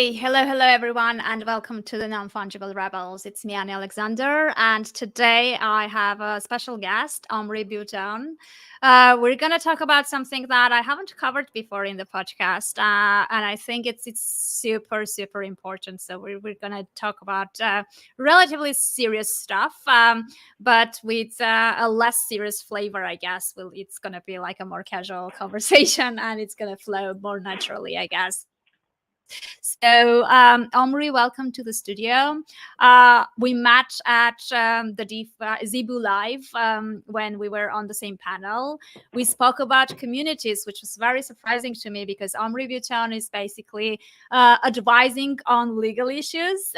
Hey, hello everyone, and welcome to the Non-Fungible Rebels. It's me, Annie Alexander, and today I have a special guest, Omri Bhutan. We're going to talk about something that I haven't covered before in the podcast, and I think it's super important. So we're going to talk about relatively serious stuff, but with a less serious flavor, I guess. It's going to be like a more casual conversation, and it's going to flow more naturally, I guess. So, Omri, welcome to the studio. We met at Zebu Live when we were on the same panel. We spoke about communities, which was very surprising to me because Omri Bhutan is basically advising on legal issues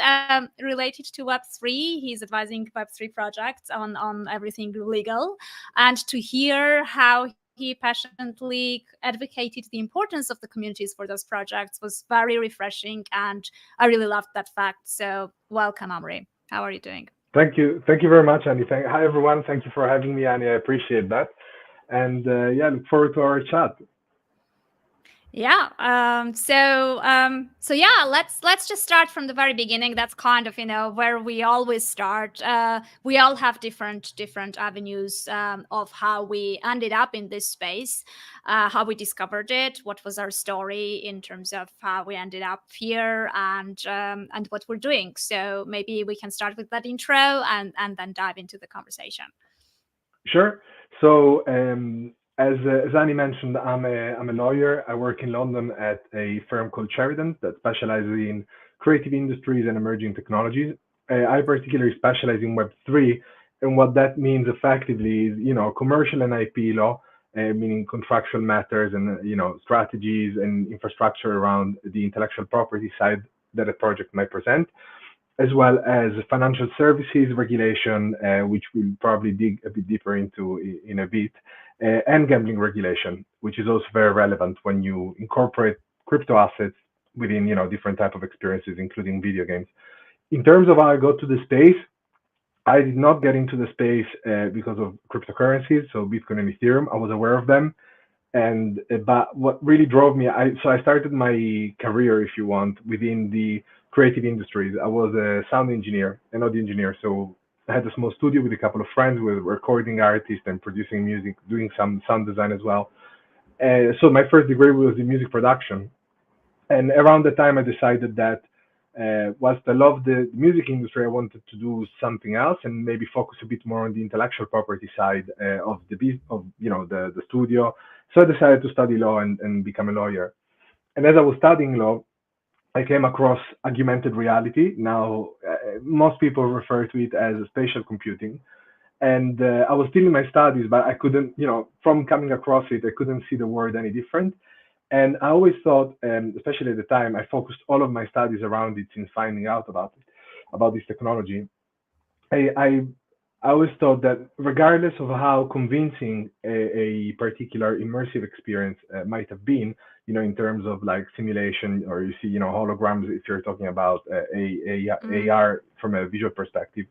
related to Web3. He's advising Web3 projects on everything legal. And to hear how he passionately advocated the importance of the communities for those projects was very refreshing, and I really loved that fact. So welcome, Omri. How are you doing? Thank you very much, Annie. Hi, everyone. Thank you for having me, Annie. I appreciate that, and yeah, look forward to our chat. Yeah. So yeah, let's just start from the very beginning. That's kind of where we always start. We all have different avenues of how we ended up in this space, how we discovered it, what was our story in terms of how we ended up here, and what we're doing. So maybe we can start with that intro and then dive into the conversation. Sure. So, as Annie mentioned, I'm a lawyer. I work in London at a firm called Sheridan that specializes in creative industries and emerging technologies. I particularly specialize in Web3, and what that means effectively is, commercial and IP law, meaning contractual matters and, strategies and infrastructure around the intellectual property side that a project might present, as well as financial services regulation, which we'll probably dig a bit deeper into in a bit, and gambling regulation, which is also very relevant when you incorporate crypto assets within, different type of experiences, including video games. In terms of how I got to the space, I did not get into the space because of cryptocurrencies, so Bitcoin and Ethereum. I was aware of them, and but what really drove me, I started my career, if you want, within the creative industries. I was a sound engineer, an audio engineer, so I had a small studio with a couple of friends. We were recording artists and producing music, doing some sound design as well. So my first degree was in music production, and around the time I decided that whilst I loved the music industry, I wanted to do something else and maybe focus a bit more on the intellectual property side of the studio. So I decided to study law and become a lawyer. And as I was studying law, I came across augmented reality. Now, most people refer to it as spatial computing. And I was still in my studies, but I couldn't, from coming across it, I couldn't see the word any different. And I always thought, especially at the time, I focused all of my studies around it since finding out about it, about this technology. I, I, I always thought that regardless of how convincing a particular immersive experience might have been, in terms of like simulation, or you see, holograms, if you're talking about AR from a visual perspective,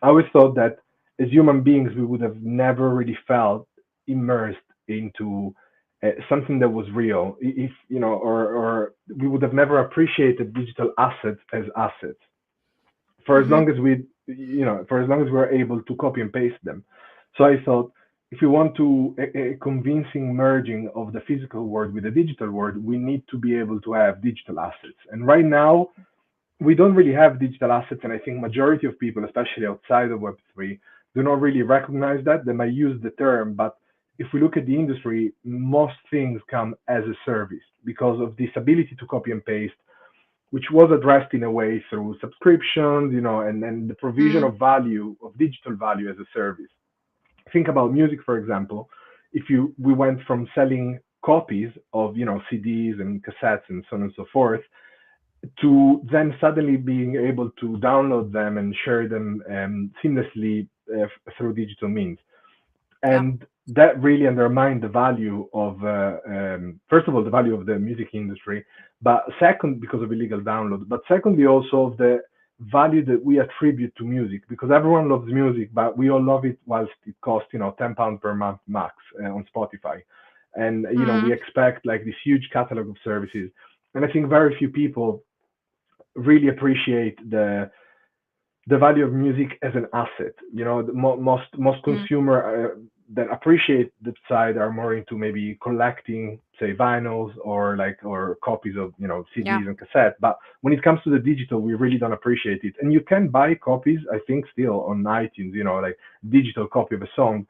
I always thought that as human beings, we would have never really felt immersed into something that was real, if or we would have never appreciated digital assets as assets for as long Mm-hmm. as for as long as we're able to copy and paste them. So I thought, if we want to a convincing merging of the physical world with the digital world, we need to be able to have digital assets. And right now, we don't really have digital assets, and I think majority of people, especially outside of Web3, do not really recognize that. They might use the term, but if we look at the industry, most things come as a service because of this ability to copy and paste, which was addressed in a way through subscriptions, and then the provision of value, of digital value as a service. Think about music, for example. If we went from selling copies of, CDs and cassettes and so on and so forth, to then suddenly being able to download them and share them seamlessly through digital means. Yeah. And that really undermined the value of, first of all, the value of the music industry, but second, because of illegal download, but secondly, also of the value that we attribute to music, because everyone loves music, but we all love it whilst it costs, £10 per month max on Spotify. And, we Mm. expect like this huge catalog of services. And I think very few people really appreciate the value of music as an asset. You know, most Mm. consumer that appreciate the side are more into maybe collecting, say, vinyls or copies of Yeah. CDs and cassette. But when it comes to the digital, we really don't appreciate it. And you can buy copies, I think, still on iTunes. Like digital copy of a song,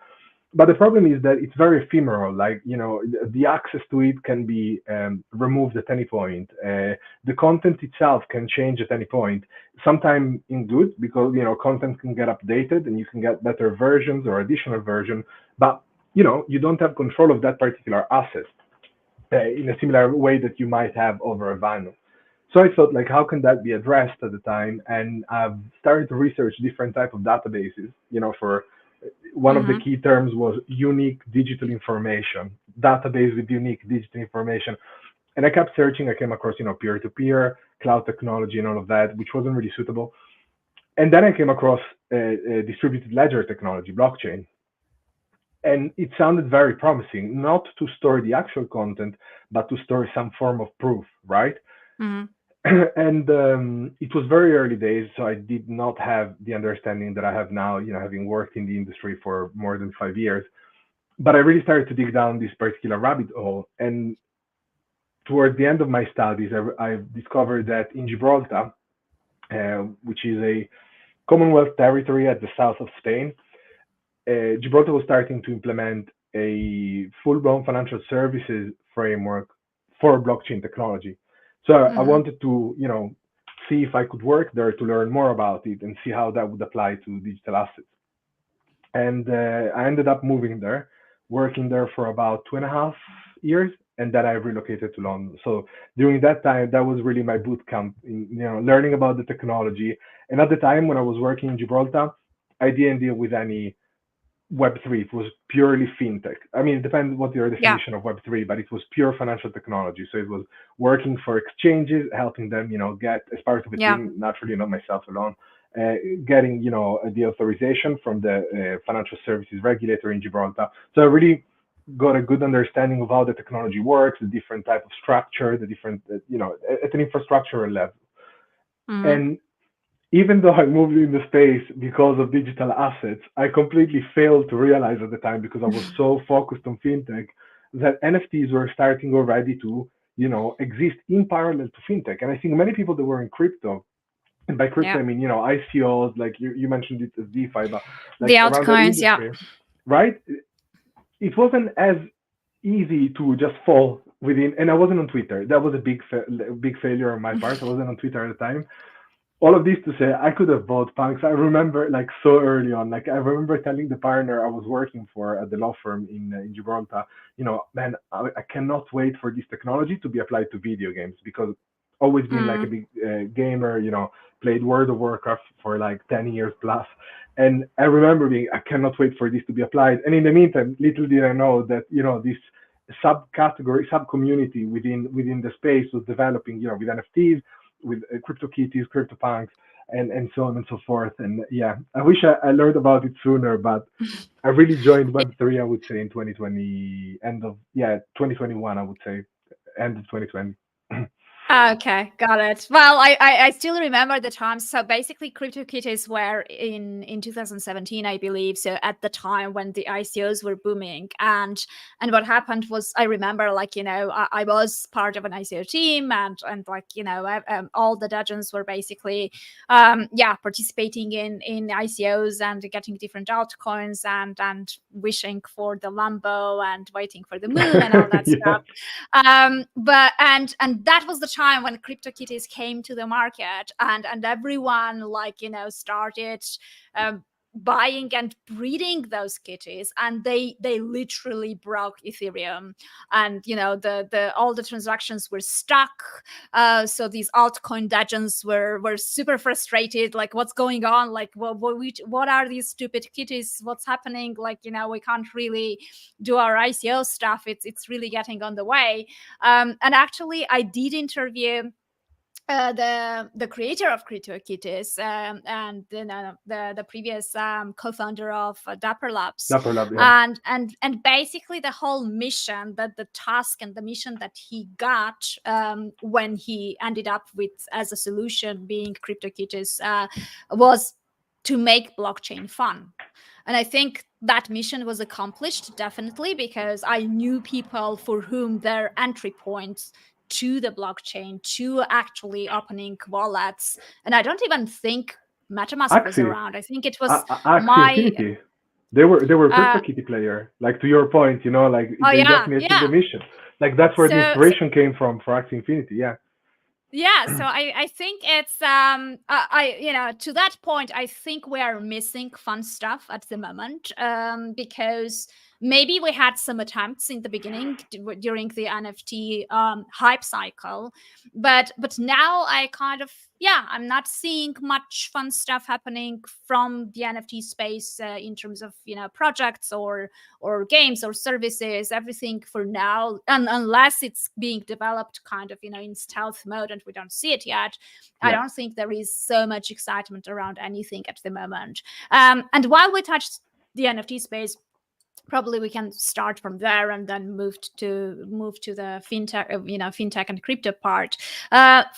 but the problem is that it's very ephemeral. Like, the access to it can be removed at any point. The content itself can change at any point. Sometimes in good, because content can get updated and you can get better versions or additional version. But you don't have control of that particular asset in a similar way that you might have over a vinyl. So I thought, like, how can that be addressed at the time? And I've started to research different type of databases. For one of the Mm-hmm. key terms was unique digital information, database with unique digital information. And I kept searching. I came across, peer-to-peer, cloud technology, and all of that, which wasn't really suitable. And then I came across distributed ledger technology, blockchain, and it sounded very promising. Not to store the actual content, but to store some form of proof, right? Mm-hmm. And it was very early days, so I did not have the understanding that I have now, having worked in the industry for more than 5 years. But I really started to dig down this particular rabbit hole. And towards the end of my studies, I discovered that in Gibraltar, which is a Commonwealth territory at the south of Spain, Gibraltar was starting to implement a full-blown financial services framework for blockchain technology. So I Mm-hmm. wanted to, see if I could work there to learn more about it and see how that would apply to digital assets. And I ended up moving there, working there for about 2.5 years, and then I relocated to London. So during that time, that was really my boot camp in, learning about the technology. And at the time when I was working in Gibraltar, I didn't deal with any Web3. It was purely fintech. I mean, it depends what your Yeah. definition of Web3, but it was pure financial technology. So it was working for exchanges, helping them, get as part of a Yeah. team, naturally not myself alone, getting, the authorization from the financial services regulator in Gibraltar. So I really got a good understanding of how the technology works, the different type of structure, the different, at an infrastructural level. Mm-hmm. And even though I moved in the space because of digital assets, I completely failed to realize at the time, because I was so focused on fintech, that NFTs were starting already to, exist in parallel to fintech. And I think many people that were in crypto, and by crypto Yeah. I mean, ICOs, like you mentioned it as DeFi, but The like around that altcoins. Yeah. industry, right? It wasn't as easy to just fall within. And I wasn't on Twitter. That was a big failure on my part. I wasn't on Twitter at the time. All of this to say, I could have bought punks. I remember, like, so early on, like, I remember telling the partner I was working for at the law firm in Gibraltar, man, I cannot wait for this technology to be applied to video games, because always been like a Mm. big gamer, played World of Warcraft for like 10 years plus. And I remember being, I cannot wait for this to be applied. And in the meantime, little did I know that, this subcategory, sub community within the space was developing, with NFTs, with CryptoKitties, CryptoPunks, and so on and so forth. And yeah, I wish I learned about it sooner, but I really joined Web3, I would say, in 2020, 2021, I would say, end of 2020. Okay, got it. Well, I still remember the time. So basically, CryptoKitties were in 2017, I believe. So at the time when the ICOs were booming, and what happened was, I remember, like, I was part of an ICO team, and like, all the dungeons were basically yeah, participating in ICOs and getting different altcoins, and wishing for the Lambo and waiting for the moon and all that Yeah. stuff. But and that was the time when CryptoKitties came to the market, and everyone, like, started buying and breeding those kitties, and they literally broke Ethereum, and the all the transactions were stuck. So these altcoin dungeons were super frustrated, like, what's going on, like, what are these stupid kitties, what's happening, like, we can't really do our ICO stuff, it's really getting on the way. And actually, I did interview the creator of CryptoKitties, and the previous co-founder of Dapper Labs, Dapper Lab, yeah. and basically the whole mission, that the task and the mission that he got when he ended up with as a solution being CryptoKitties was to make blockchain fun. And I think that mission was accomplished, definitely, because I knew people for whom their entry points to the blockchain, to actually opening wallets, and I don't even think MetaMask was Axie, around. I think it was Axie my Infinity. They were a uh CryptoKitty player. Like to your point, like oh they yeah, definitely achieved the yeah. mission. Like that's where the So inspiration came from for Axie Infinity. Yeah. yeah, so I think it's I to that point, I think we are missing fun stuff at the moment, because maybe we had some attempts in the beginning during the NFT hype cycle, but now I kind of, yeah, I'm not seeing much fun stuff happening from the NFT space in terms of projects or games or services, everything for now, and unless it's being developed kind of in stealth mode and we don't see it yet, I Yeah. don't think there is so much excitement around anything at the moment. And while we touched the NFT space, probably we can start from there and then move to the fintech and crypto part.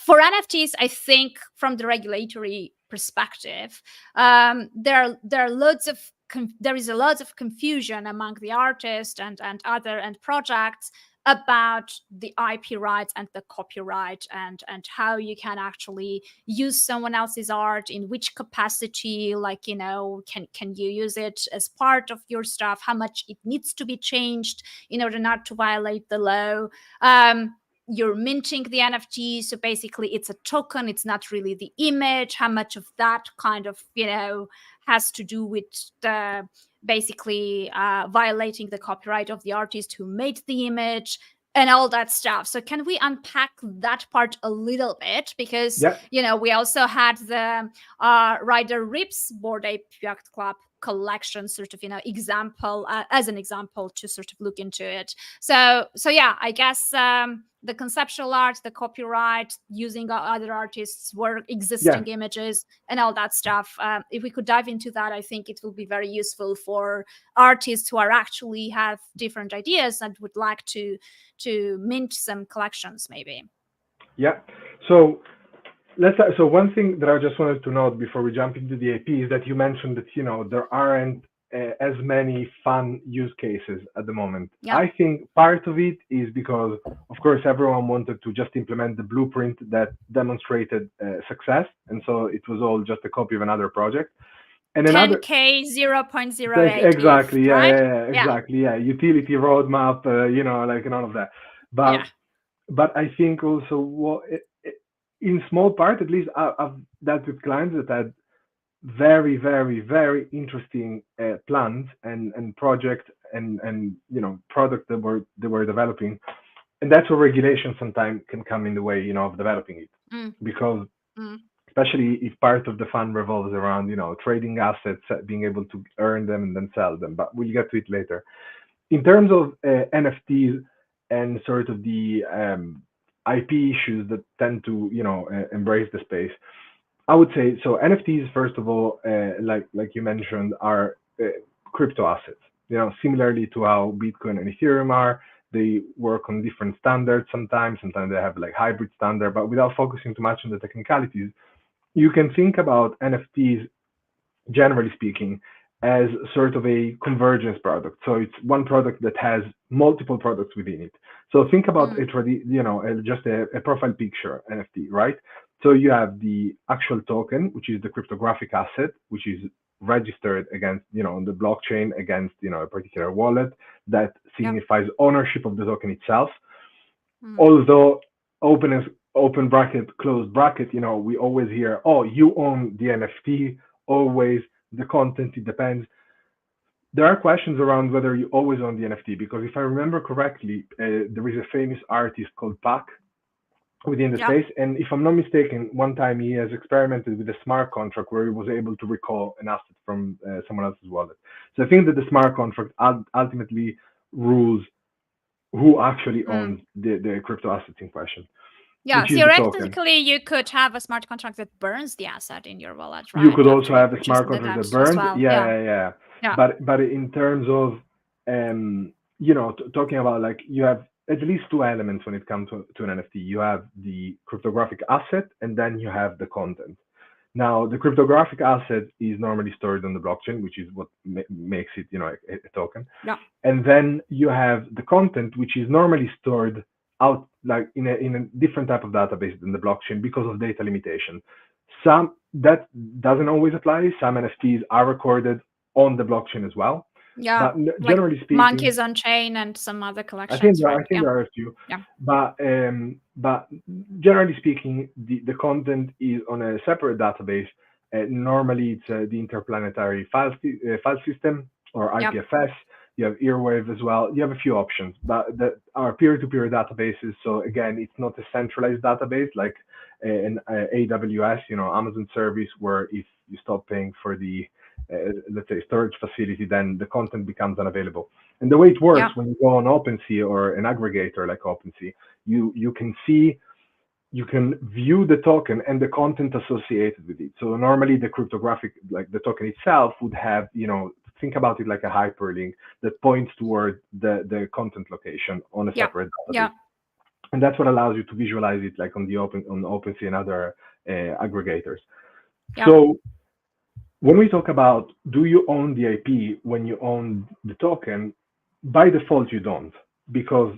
For NFTs, I think from the regulatory perspective, there are loads of there is a lot of confusion among the artists and projects about the IP rights and the copyright, and how you can actually use someone else's art, in which capacity, like can you use it as part of your stuff, how much it needs to be changed in order not to violate the law. You're minting the NFT, so basically it's a token, it's not really the image. How much of that kind of has to do with the basically violating the copyright of the artist who made the image and all that stuff. So can we unpack that part a little bit? Because Yeah. we also had the Ryder Rip's Bored Ape Yacht Club collection sort of example, as an example to sort of look into it. So yeah, I guess the conceptual art, the copyright, using other artists' work, Yeah. existing images, and all that stuff. If we could dive into that, I think it will be very useful for artists who are actually have different ideas and would like to mint some collections, maybe. Yeah. So so one thing that I just wanted to note before we jump into the AP is that you mentioned that there aren't as many fun use cases at the moment. Yeah. I think part of it is because, of course, everyone wanted to just implement the blueprint that demonstrated success, and so it was all just a copy of another project. And another 10K 0.08 ETH, exactly, yeah, right? yeah, yeah, Yeah. exactly, yeah, utility roadmap, like and all of that. Yeah. But I think also in small part, at least, I've dealt with clients that had very, very, very interesting plans and projects and products that were developing, and that's where regulation sometimes can come in the way, of developing it, Mm, because mm, especially if part of the fund revolves around, trading assets, being able to earn them and then sell them. But we'll get to it later. In terms of NFTs and sort of the IP issues that tend to, embrace the space, I would say so. NFTs, first of all, like you mentioned, are crypto assets. Similarly to how Bitcoin and Ethereum are, they work on different standards. Sometimes they have like hybrid standard. But without focusing too much on the technicalities, you can think about NFTs, generally speaking, as sort of a convergence product. So it's one product that has multiple products within it. So think about mm. it really, just a profile picture NFT, right? So you have the actual token, which is the cryptographic asset, which is registered against, on the blockchain against, a particular wallet that Yep. signifies ownership of the token itself. Mm, Although open bracket, closed bracket, we always hear, oh, you own the NFT, always the content, it depends. There are questions around whether you always own the NFT, because if I remember correctly, there is a famous artist called Pac within the yep. space, and if I'm not mistaken, one time he has experimented with a smart contract where he was able to recall an asset from someone else's wallet. So I think that the smart contract ultimately rules who actually Mm, owns the crypto assets in question. Yeah, which is the token. theoretically, you could have a smart contract that burns the asset in your wallet, You right? could also After have a smart purchasing the contract that debt as burns. well. Yeah, Yeah, yeah, yeah. yeah, But in terms of talking about, like, you have at least two elements when it comes to an NFT. You have the cryptographic asset, and then you have the content. Now, the cryptographic asset is normally stored on the blockchain, which is what makes it, a token. yeah, And then you have the content, which is normally stored out, like, in a different type of database than the blockchain because of data limitation. Some that doesn't always apply. Some NFTs are recorded on the blockchain as well, yeah. but Like generally speaking, monkeys on chain and some other I think collections, there, right? I think Yeah, there are a few, yeah, but generally speaking, the content is on a separate database. Normally, it's the interplanetary file system, or yeah, IPFS. You have Earwave as well. You have a few options, but that are peer-to-peer databases. So again, it's not a centralized database like an AWS, Amazon service, where if you stop paying for the let's say storage facility, then the content becomes unavailable. And the way it works, yeah, when you go on OpenSea or an aggregator like OpenSea, you can see, you can view the token and the content associated with it. So normally the cryptographic, like the token itself, would have, think about it like a hyperlink that points toward the content location on a yeah, separate yeah, database. And that's what allows you to visualize it, like on OpenSea and other aggregators. yeah. So when we talk about, do you own the IP when you own the token, by default you don't, because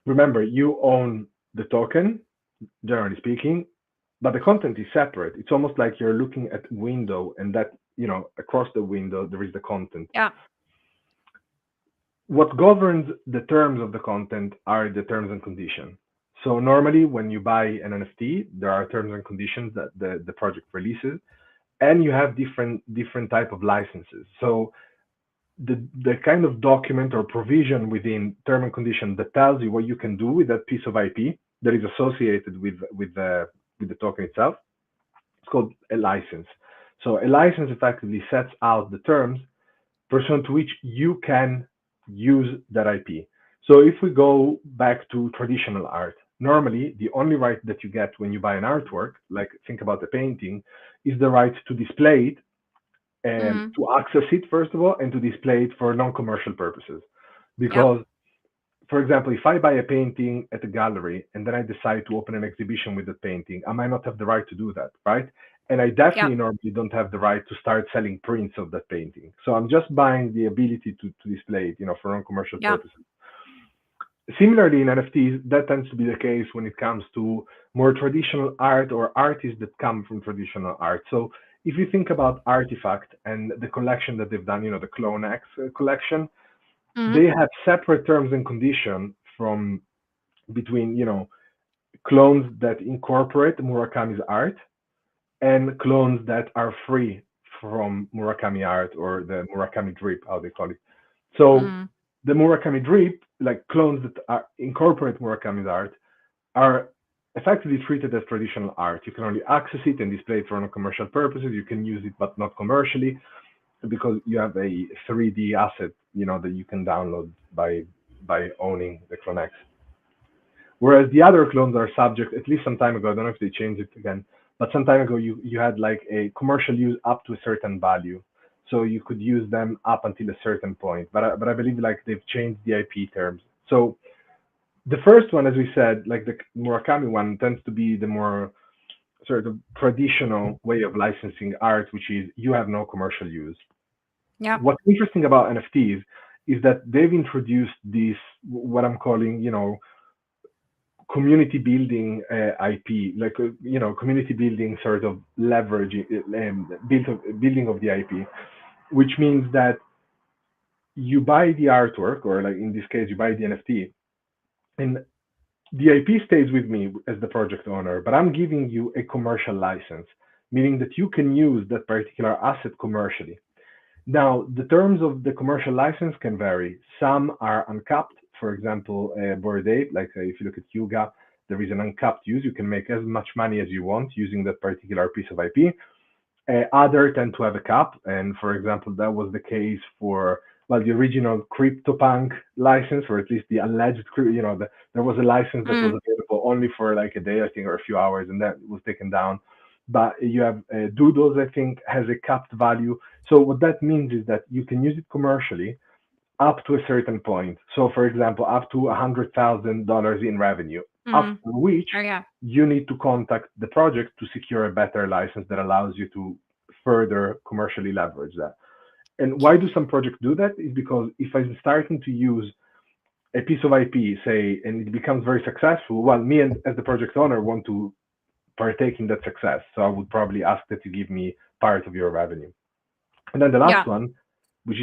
remember, you own the token, generally speaking, but the content is separate. It's almost like you're looking at a window, and that, across the window there is the content. Yeah. What governs the terms of the content are the terms and conditions. So normally when you buy an NFT, there are terms and conditions that the project releases, and you have different type of licenses. So the kind of document or provision within term and condition that tells you what you can do with that piece of IP that is associated with the token itself, it's called a license. So a license effectively sets out the terms pursuant to which you can use that IP. So if we go back to traditional art, normally the only right that you get when you buy an artwork, like think about a painting, is the right to display it, and Mm. to access it first of all, and to display it for non-commercial purposes. Yeah. Because, for example, if I buy a painting at a gallery and then I decide to open an exhibition with the painting, I might not have the right to do that, right? And I Yeah. definitely normally don't have the right to start selling prints of that painting. So I'm just buying the ability to display it, for non-commercial Yeah. purposes. Similarly, in NFTs, that tends to be the case when it comes to more traditional art or artists that come from traditional art. So if you think about Artifact and the collection that they've done, the Clone X collection, Mm. they have separate terms and conditions from between, clones that incorporate Murakami's art and clones that are free from Murakami art, or the Murakami drip, how they call it. So Mm. the Murakami drip, like clones that incorporate Murakami's art, are effectively treated as traditional art. You can only access it and display it for non-commercial purposes. You can use it, but not commercially, because you have a 3D asset, that you can download by owning the CloneX. Whereas the other clones are subject, at least some time ago, I don't know if they changed it again, but some time ago you had like a commercial use up to a certain value. So you could use them up until a certain point. But I believe like they've changed the IP terms. So the first one, as we said, like the Murakami one, tends to be the more sort of traditional way of licensing art, which is you have no commercial use. Yeah. What's interesting about NFTs is that they've introduced this, what I'm calling, community building IP, like community building sort of leverage, building of the IP, which means that you buy the artwork, or like in this case, you buy the NFT, and the IP stays with me as the project owner, but I'm giving you a commercial license, meaning that you can use that particular asset commercially. Now, the terms of the commercial license can vary. Some are uncapped. For example, Bored Ape, like if you look at Yuga, there is an uncapped use. You can make as much money as you want using that particular piece of IP. Other tend to have a cap, and for example, that was the case for, well, the original CryptoPunk license, or at least the alleged, there was a license that was Mm, available only for like a day, I think, or a few hours, and that was taken down. But you have Doodles, I think, has a capped value. So what that means is that you can use it commercially up to a certain point. So, for example, up to $100,000 in revenue, after mm. which Okay. you need to contact the project to secure a better license that allows you to further commercially leverage that. And why do some projects do that? Is because if I'm starting to use a piece of IP, say, and it becomes very successful, well, me and as the project owner want to partake in that success. So I would probably ask that you give me part of your revenue. And then the last Yeah. one, which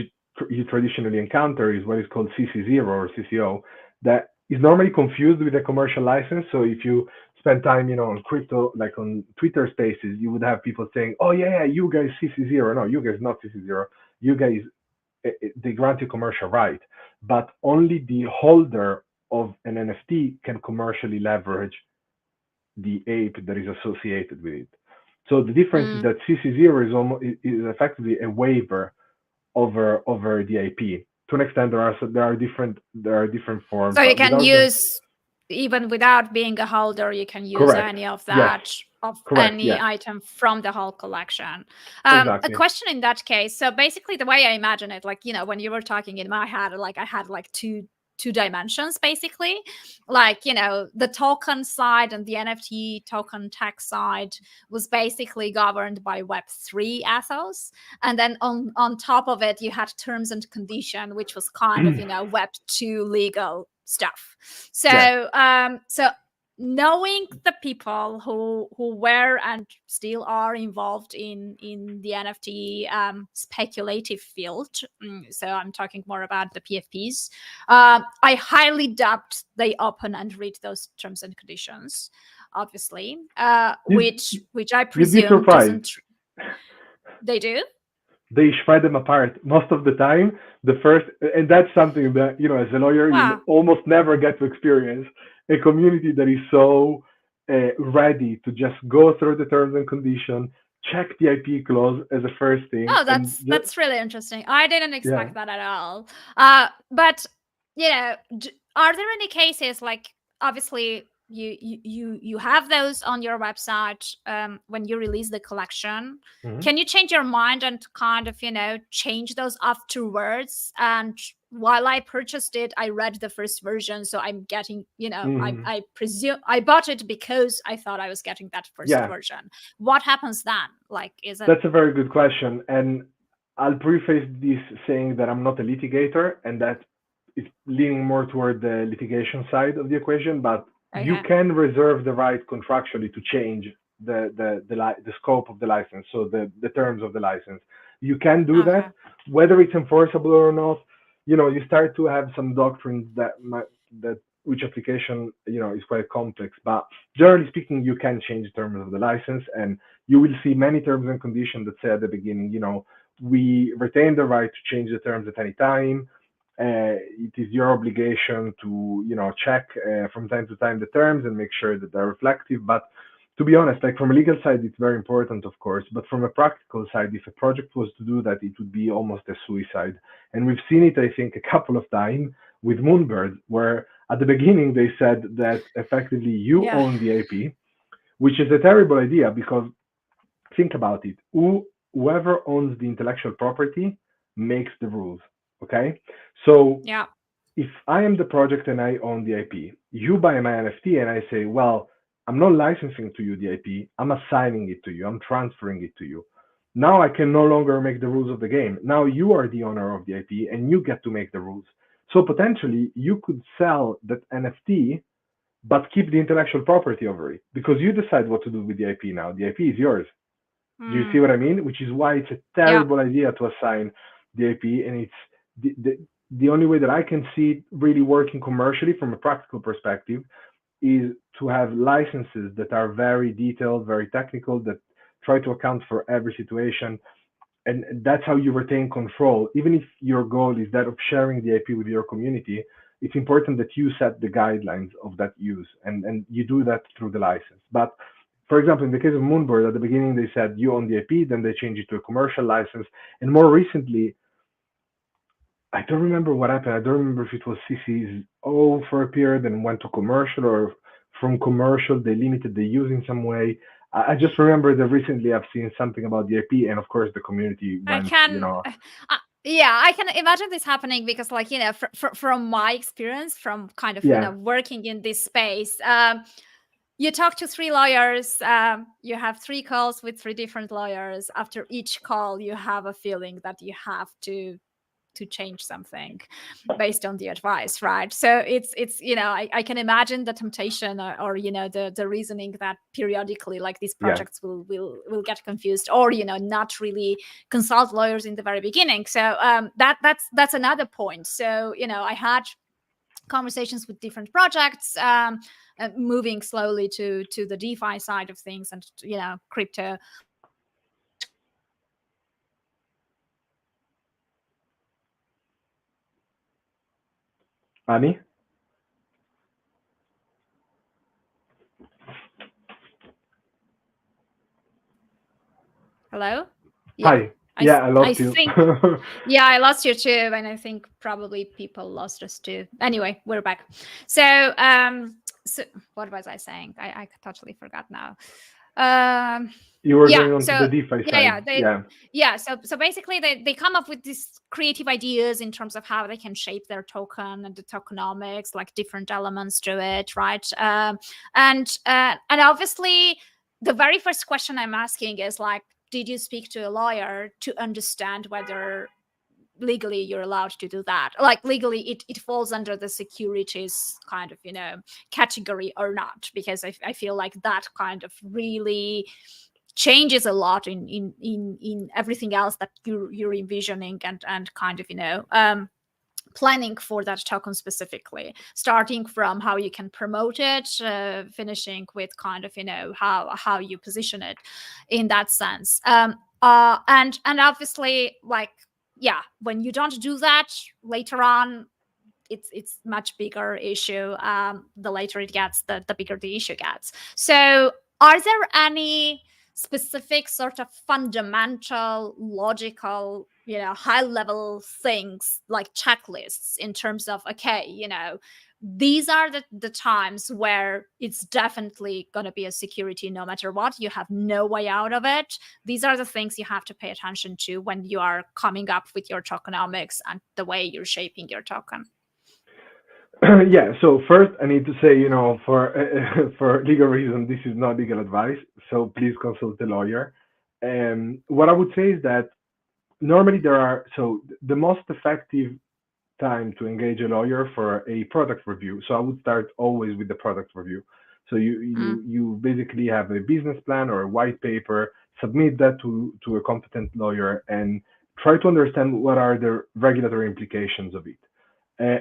you traditionally encounter, is what is called CC0 or CCO, that is normally confused with a commercial license. So if you spend time, on crypto, like on Twitter Spaces, you would have people saying, "Oh yeah, you guys CC0." No, you guys not CC0. You guys, they grant you commercial right, but only the holder of an NFT can commercially leverage the ape that is associated with it. So the difference is Mm. that CC0 is effectively a waiver over the IP. To an extent, there are different forms, So you but can without them, use, even without being a holder, you can use correct. any of Yes, that, of correct. any Yes, item from the whole collection. A exactly. question in that case. So basically, the way I imagine it, like, when you were talking in my head, like I had like two dimensions basically, like, the token side and the NFT token tech side was basically governed by Web3 ethos, and then on top of it you had terms and condition, which was kind of, Web2 legal stuff. Yes. So knowing the people who were and still are involved in the NFT speculative field, so I'm talking more about the PFPs, I highly doubt they open and read those terms and conditions, obviously, You, which I you'd be presume surprised. doesn't. They do. They shred them apart most of the time. And that's something that, as a lawyer, you Wow. almost never get to experience a community that is so ready to just go through the terms and condition, check the IP clause as a first thing, Oh, and that's really interesting. I didn't yeah. expect that at all. But are there any cases, like, obviously you have those on your website when you release the collection? Mhm. Can you change your mind and kind of change those afterwards? And while I purchased it, I read the first version, so I'm getting, Mhm. I presume I bought it because I thought I was getting that first Yeah, version. What happens then? Like, is it that's a very good question. And I'll preface this saying that I'm not a litigator and that it's leaning more toward the litigation side of the equation, but you okay? can reserve the right contractually to change the scope of the license, so the terms of the license. You can do that. Okay. Whether it's enforceable or not, you start to have some doctrines that which application, is quite complex. But generally speaking, you can change the terms of the license, and you will see many terms and conditions that say at the beginning, we retain the right to change the terms at any time. It is your obligation to, check from time to time the terms and make sure that they're reflective. But to be honest, like from a legal side, it's very important, of course. But from a practical side, if a project was to do that, it would be almost a suicide. And we've seen it, I think, a couple of times with Moonbird, where at the beginning they said that effectively you Yeah. own the AP, which is a terrible idea because think about it. Whoever owns the intellectual property makes the rules. Okay. So Yeah. if I am the project and I own the IP, you buy my NFT and I say, well, I'm not licensing to you the IP, I'm assigning it to you, I'm transferring it to you. Now I can no longer make the rules of the game. Now you are the owner of the IP and you get to make the rules. So potentially you could sell that NFT, but keep the intellectual property over it because you decide what to do with the IP now. The IP is yours. Do you see Mm. what I mean? Which is why it's a Yeah. terrible idea to assign the IP, and it's the only way that I can see it really working commercially from a practical perspective is to have licenses that are very detailed, very technical, that try to account for every situation, and that's how you retain control. Even if your goal is that of sharing the IP with your community, it's important that you set the guidelines of that use, and you do that through the license. But for example, in the case of Moonbird, at the beginning they said you own the IP, then they changed it to a commercial license, and more recently I don't remember what happened. I don't remember if it was CCO for a period and went to commercial, or from commercial they limited the use in some way. I just remember that recently I've seen something about the IP, and of course the community I went, can, yeah, I can imagine this happening because, like, from my experience, from kind of, yeah, working in this space, you talk to three lawyers, you have three calls with three different lawyers. After each call, you have a feeling that you have to change something based on the advice, right? So it's I can imagine the temptation, or the reasoning that periodically, like, these yeah. projects will get confused, or not really consult lawyers in the very beginning. So that's another point. So I had conversations with different projects, moving slowly to the DeFi side of things, and crypto. Annie? Hello. Yeah, Hi. Yeah, I I lost you. think, yeah, I lost you too, and I think probably people lost us too. Anyway, we're back. So what was I saying? I totally forgot now. Um, You were yeah. going on to the So DeFi yeah, side. yeah, they Yeah. yeah. So basically, they come up with these creative ideas in terms of how they can shape their token and the tokenomics, like different elements to it, right? And obviously, the very first question I'm asking is, like, did you speak to a lawyer to understand whether legally you're allowed to do that? Like, legally it falls under the securities kind of category or not? Because I feel like that kind of really changes a lot in everything else that you're envisioning, and kind of planning for that token specifically, starting from how you can promote it, finishing with kind of how you position it in that sense. And obviously, like, yeah, when you don't do that later on, it's much bigger issue. The later it gets, the bigger the issue gets. So are there any specific sort of fundamental logical high level things, like checklists, in terms of, okay, these are the times where it's definitely going to be a security no matter what, you have no way out of it? These are the things you have to pay attention to when you are coming up with your tokenomics and the way you're shaping your token. Yeah, so first I need to say, for for legal reasons, this is not legal advice, so please consult a lawyer. What I would say is that normally the most effective time to engage a lawyer for a product review. So I would start always with the product review. So Mm, you basically have a business plan or a white paper, submit that to a competent lawyer, and try to understand what are the regulatory implications of it.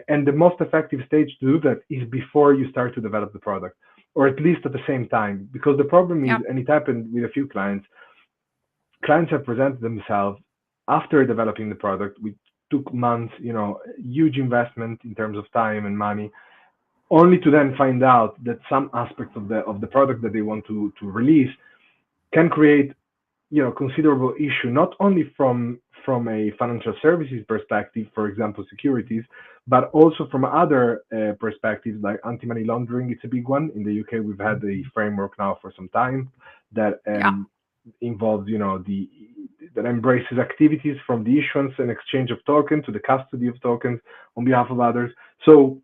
And the most effective stage to do that is before you start to develop the product, or at least at the same time. Because the problem is, yeah. and it happened with a few clients, clients have presented themselves after developing the product, which took months, huge investment in terms of time and money, only to then find out that some aspects of the product that they want to release can create, considerable issue, not only from a financial services perspective, for example securities, but also from other perspectives, like anti-money laundering. It's a big one in the UK. We've had a framework now for some time that Yeah. involves, the that embraces activities from the issuance and exchange of tokens to the custody of tokens on behalf of others. So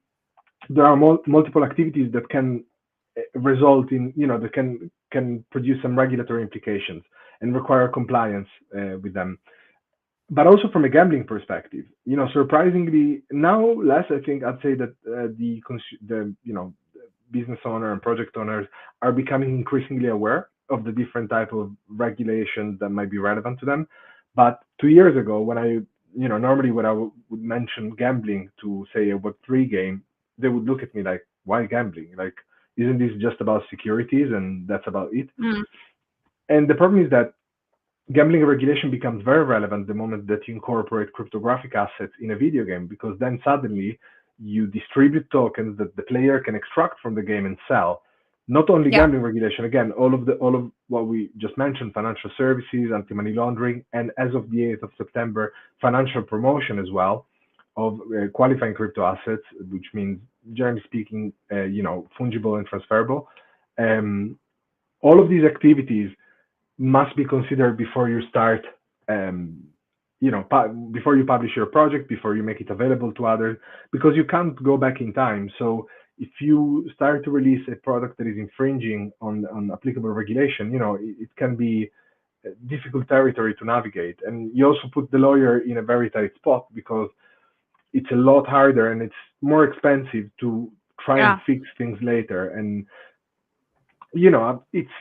there are multiple activities that can result in, that can produce some regulatory implications and require compliance with them. But also from a gambling perspective, surprisingly now less. I think I'd say that the business owner and project owners are becoming increasingly aware of the different type of regulations that might be relevant to them. But 2 years ago, when I, normally when I would mention gambling to say a Web3 game, they would look at me like, why gambling? Like, isn't this just about securities and that's about it? Mm, And the problem is that gambling regulation becomes very relevant the moment that you incorporate cryptographic assets in a video game, because then suddenly you distribute tokens that the player can extract from the game and sell. Not only yeah. gambling regulation, again, all of what we just mentioned, financial services, anti-money laundering, and as of the 8th of September, financial promotion as well. of qualifying crypto assets, which means, generally speaking, fungible and transferable. Um, all of these activities must be considered before you start, um, before you publish your project, before you make it available to others, because you can't go back in time. So if you start to release a product that is infringing on applicable regulation, it can be difficult territory to navigate. And you also put the lawyer in a very tight spot because it's a lot harder and it's more expensive to try and Yeah. fix things later. And it's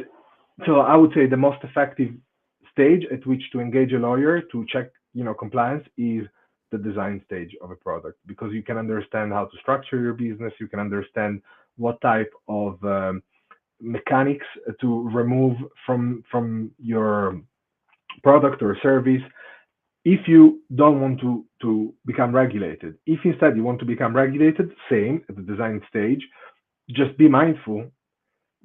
so I would say the most effective stage at which to engage a lawyer to check, compliance is the design stage of a product, because you can understand how to structure your business, you can understand what type of mechanics to remove from your product or service if you don't want to become regulated. If instead you want to become regulated, same at the design stage, just be mindful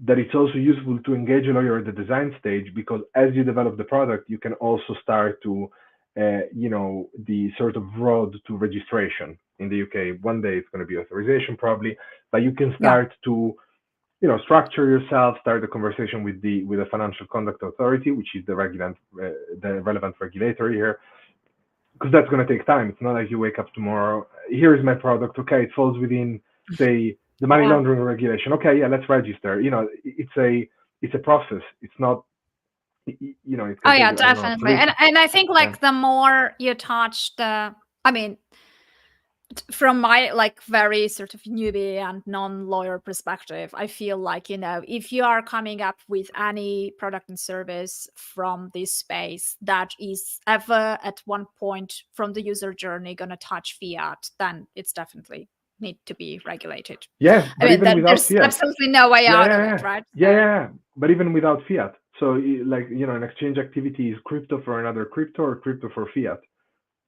that it's also useful to engage a lawyer at the design stage, because as you develop the product, you can also start to, the sort of road to registration in the UK. One day it's going to be authorization probably, but you can Yeah. start to, structure yourself, start a conversation with the Financial Conduct Authority, which is the relevant regulator here, because that's going to take time. It's not like you wake up tomorrow, here is my product, okay, it falls within, say, the money Yeah. laundering regulation, okay, yeah, let's register. It's a process. It's not, it Oh can take, yeah, I don't know, definitely. 3 And I think yeah. like the more you touch the, I mean, from my like very sort of newbie and non-lawyer perspective, I feel like, if you are coming up with any product and service from this space that is ever at one point from the user journey going to touch fiat, then it's definitely need to be regulated. Yeah, I but mean, even without there's fiat. absolutely no way Yeah, out yeah, of yeah. it, right? Yeah, So, yeah, yeah. But even without fiat. So, like, an exchange activity is crypto for another crypto or crypto for fiat.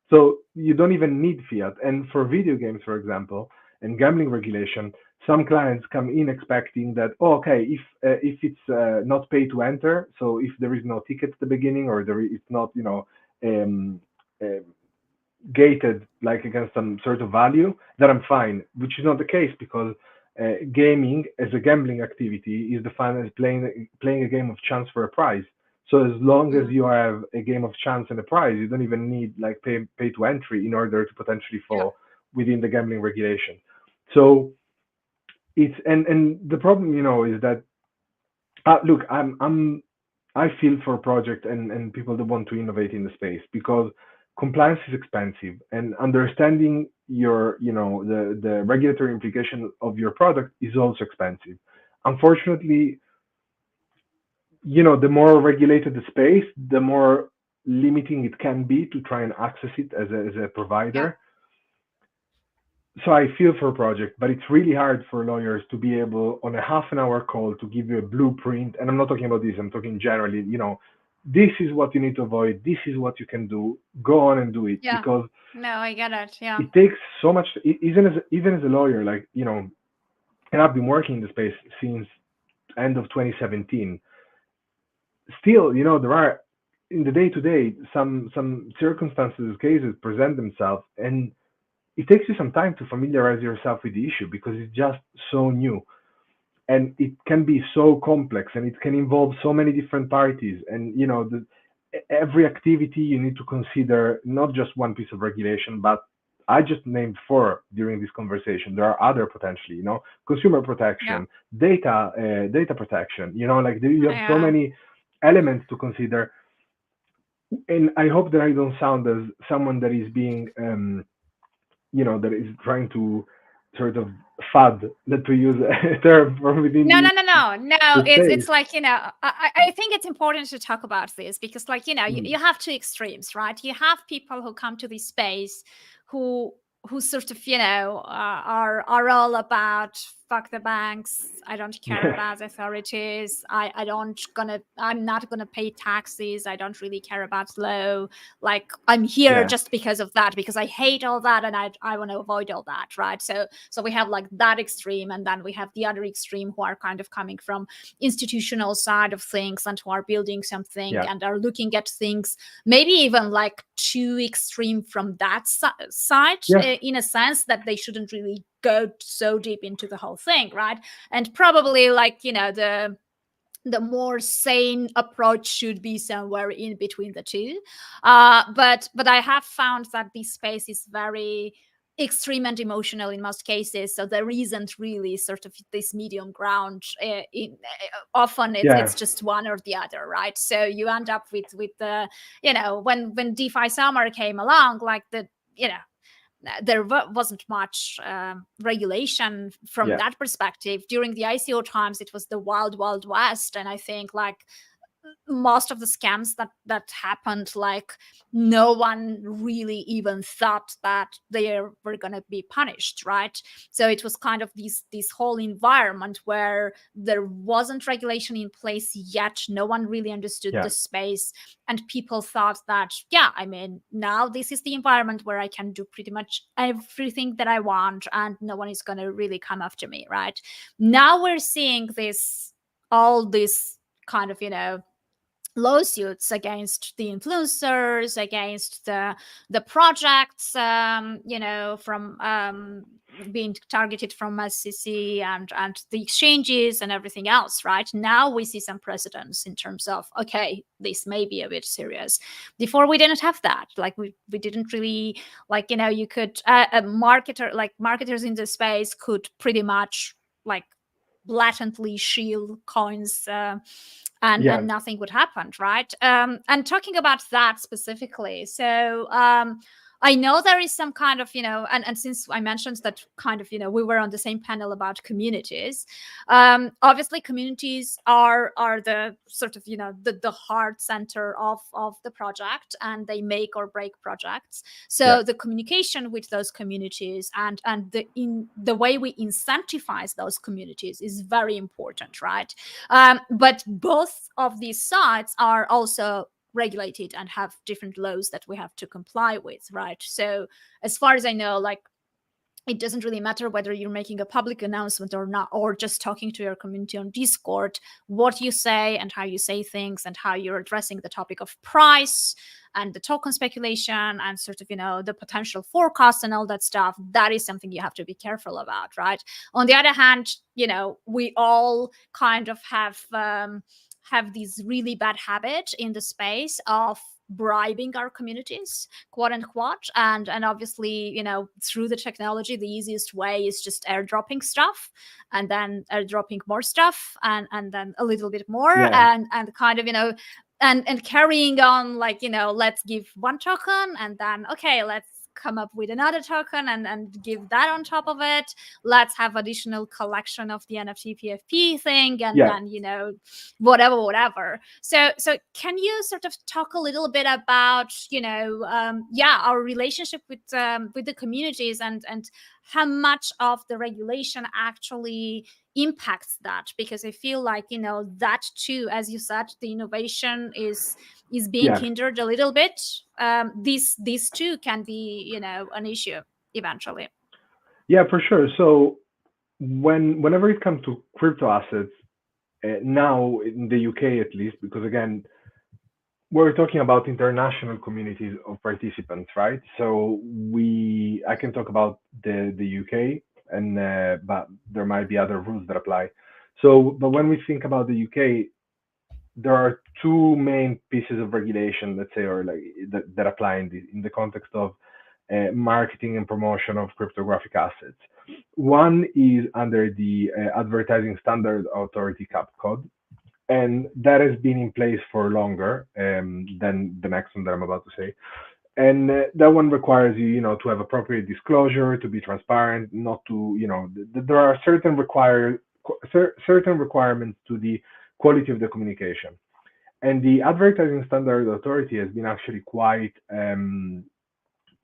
So you don't even need fiat. And for video games, for example, and gambling regulation, some clients come in expecting that, oh, okay, if it's not pay to enter, so if there is no ticket at the beginning, or it's not, um, uh, gated like against some sort of value, that I'm fine, which is not the case, because gaming as a gambling activity is defined as playing a game of chance for a prize. So as long as mm, you have a game of chance and a prize, you don't even need like pay to entry in order to potentially yeah, fall within the gambling regulation. So it's and the problem, is that look, I feel for a project and people that want to innovate in the space, because compliance is expensive, and understanding your, the regulatory implication of your product is also expensive. Unfortunately, the more regulated the space, the more limiting it can be to try and access it as a yeah, provider. So I feel for a project, but it's really hard for lawyers to be able on a half an hour call to give you a blueprint. And I'm not talking about this, I'm talking generally, this is what you need to avoid, this is what you can do, go on and do it. yeah. Because No, I get it. Yeah, it takes so much, even as a lawyer, like, and I've been working in the space since end of 2017. Still, there are in the day to day some circumstances, cases present themselves, and it takes you some time to familiarize yourself with the issue, because it's just so new, and it can be so complex, and it can involve so many different parties. And every activity you need to consider not just one piece of regulation, but I just named four during this conversation. There are other potentially, consumer yeah, protection, data protection, like you have so yeah. many elements to consider. And I hope that I don't sound as someone that is being that is trying to sort of fud, not to use a term from within No, the no, no, no, no. the It's space. like, I think it's important to talk about this because, like, Mm. you have two extremes, right? You have people who come to this space who who sort of, are all about fuck the banks. I don't care Yeah. about authorities. I'm not gonna pay taxes. I don't really care about law. Like, I'm here Yeah. just because of that, because I hate all that and I want to avoid all that, right? So we have like that extreme, and then we have the other extreme who are kind of coming from institutional side of things and who are building something Yeah. and are looking at things maybe even like too extreme from that side, Yeah. in a sense that they shouldn't really go so deep into the whole thing, right? And probably, like, the more sane approach should be somewhere in between the two. But I have found that this space is very extreme and emotional in most cases, so there isn't really sort of this medium ground. Often Yeah. it's just one or the other, right? So you end up with the, when DeFi summer came along, like, there wasn't much regulation from Yeah. that perspective. During the ICO times, it was the wild, wild west. And I think, like, most of the scams that happened, like, no one really even thought that they were going to be punished, right? So it was kind of this whole environment where there wasn't regulation in place yet. No one really understood Yeah. the space, and people thought that, yeah, I mean, now this is the environment where I can do pretty much everything that I want and no one is going to really come after me, right? Now we're seeing all this kind of, lawsuits against the influencers, against the projects, from being targeted from SEC and the exchanges and everything else. Right now, we see some precedents in terms of, okay, this may be a bit serious. Before, we didn't have that. Like, we didn't really, like, you could, marketers in the space could pretty much, like, blatantly shield coins, and Yeah. nothing would happen, right? And talking about that specifically, so I know there is some kind of, and since I mentioned that kind of, we were on the same panel about communities. Obviously, communities are the sort of, the heart center of the project, and they make or break projects. Yeah. So the communication with those communities and the way we incentivize those communities is very important, right? But both of these sites are also regulated and have different laws that we have to comply with, right? So as far as I know, like, it doesn't really matter whether you're making a public announcement or not, or just talking to your community on Discord. What you say and how you say things and how you're addressing the topic of price and the token speculation and sort of, the potential forecast and all that stuff, that is something you have to be careful about, right? On the other hand, we all kind of have this really bad habit in the space of bribing our communities, quote unquote. And obviously, through the technology, the easiest way is just airdropping stuff, and then airdropping more stuff, and then a little bit more, Yeah. and kind of, and carrying on, like, let's give one token, and then, okay, let's come up with another token and give that on top of it. Let's have additional collection of the NFT PFP thing, and Yeah. then, whatever. So can you sort of talk a little bit about, our relationship with the communities, and how much of the regulation actually impacts that? Because I feel like, that too, as you said, the innovation is being Yeah. hindered a little bit. These two can be, an issue eventually. Yeah, for sure. So whenever it comes to crypto assets, now in the UK at least, because again, we're talking about international communities of participants, right? So I can talk about the UK, and but there might be other rules that apply. So, but when we think about the UK, there are two main pieces of regulation, let's say, or like that apply in the context of marketing and promotion of cryptographic assets. One is under the Advertising Standard Authority CAP code, and that has been in place for longer than the next one that I'm about to say. And that one requires you, to have appropriate disclosure, to be transparent, not to, there are certain requirements to the quality of the communication. And the Advertising Standard Authority has been actually quite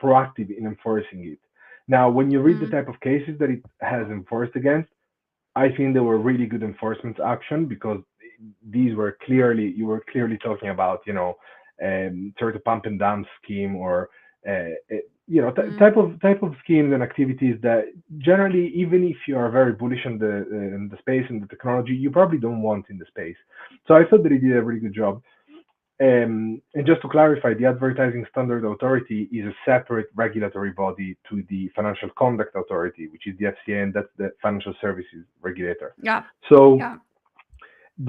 proactive in enforcing it. Now, when you read the Mm, type of cases that it has enforced against, I think they were really good enforcement action because these were clearly you were clearly talking about sort of pump and dump scheme or Mm. type of schemes and activities that generally, even if you are very bullish on the space and the technology, you probably don't want in the space. So I thought that he did a really good job. And just to clarify, the Advertising Standard Authority is a separate regulatory body to the Financial Conduct Authority, which is the FCA, and that's the financial services regulator. Yeah. So Yeah.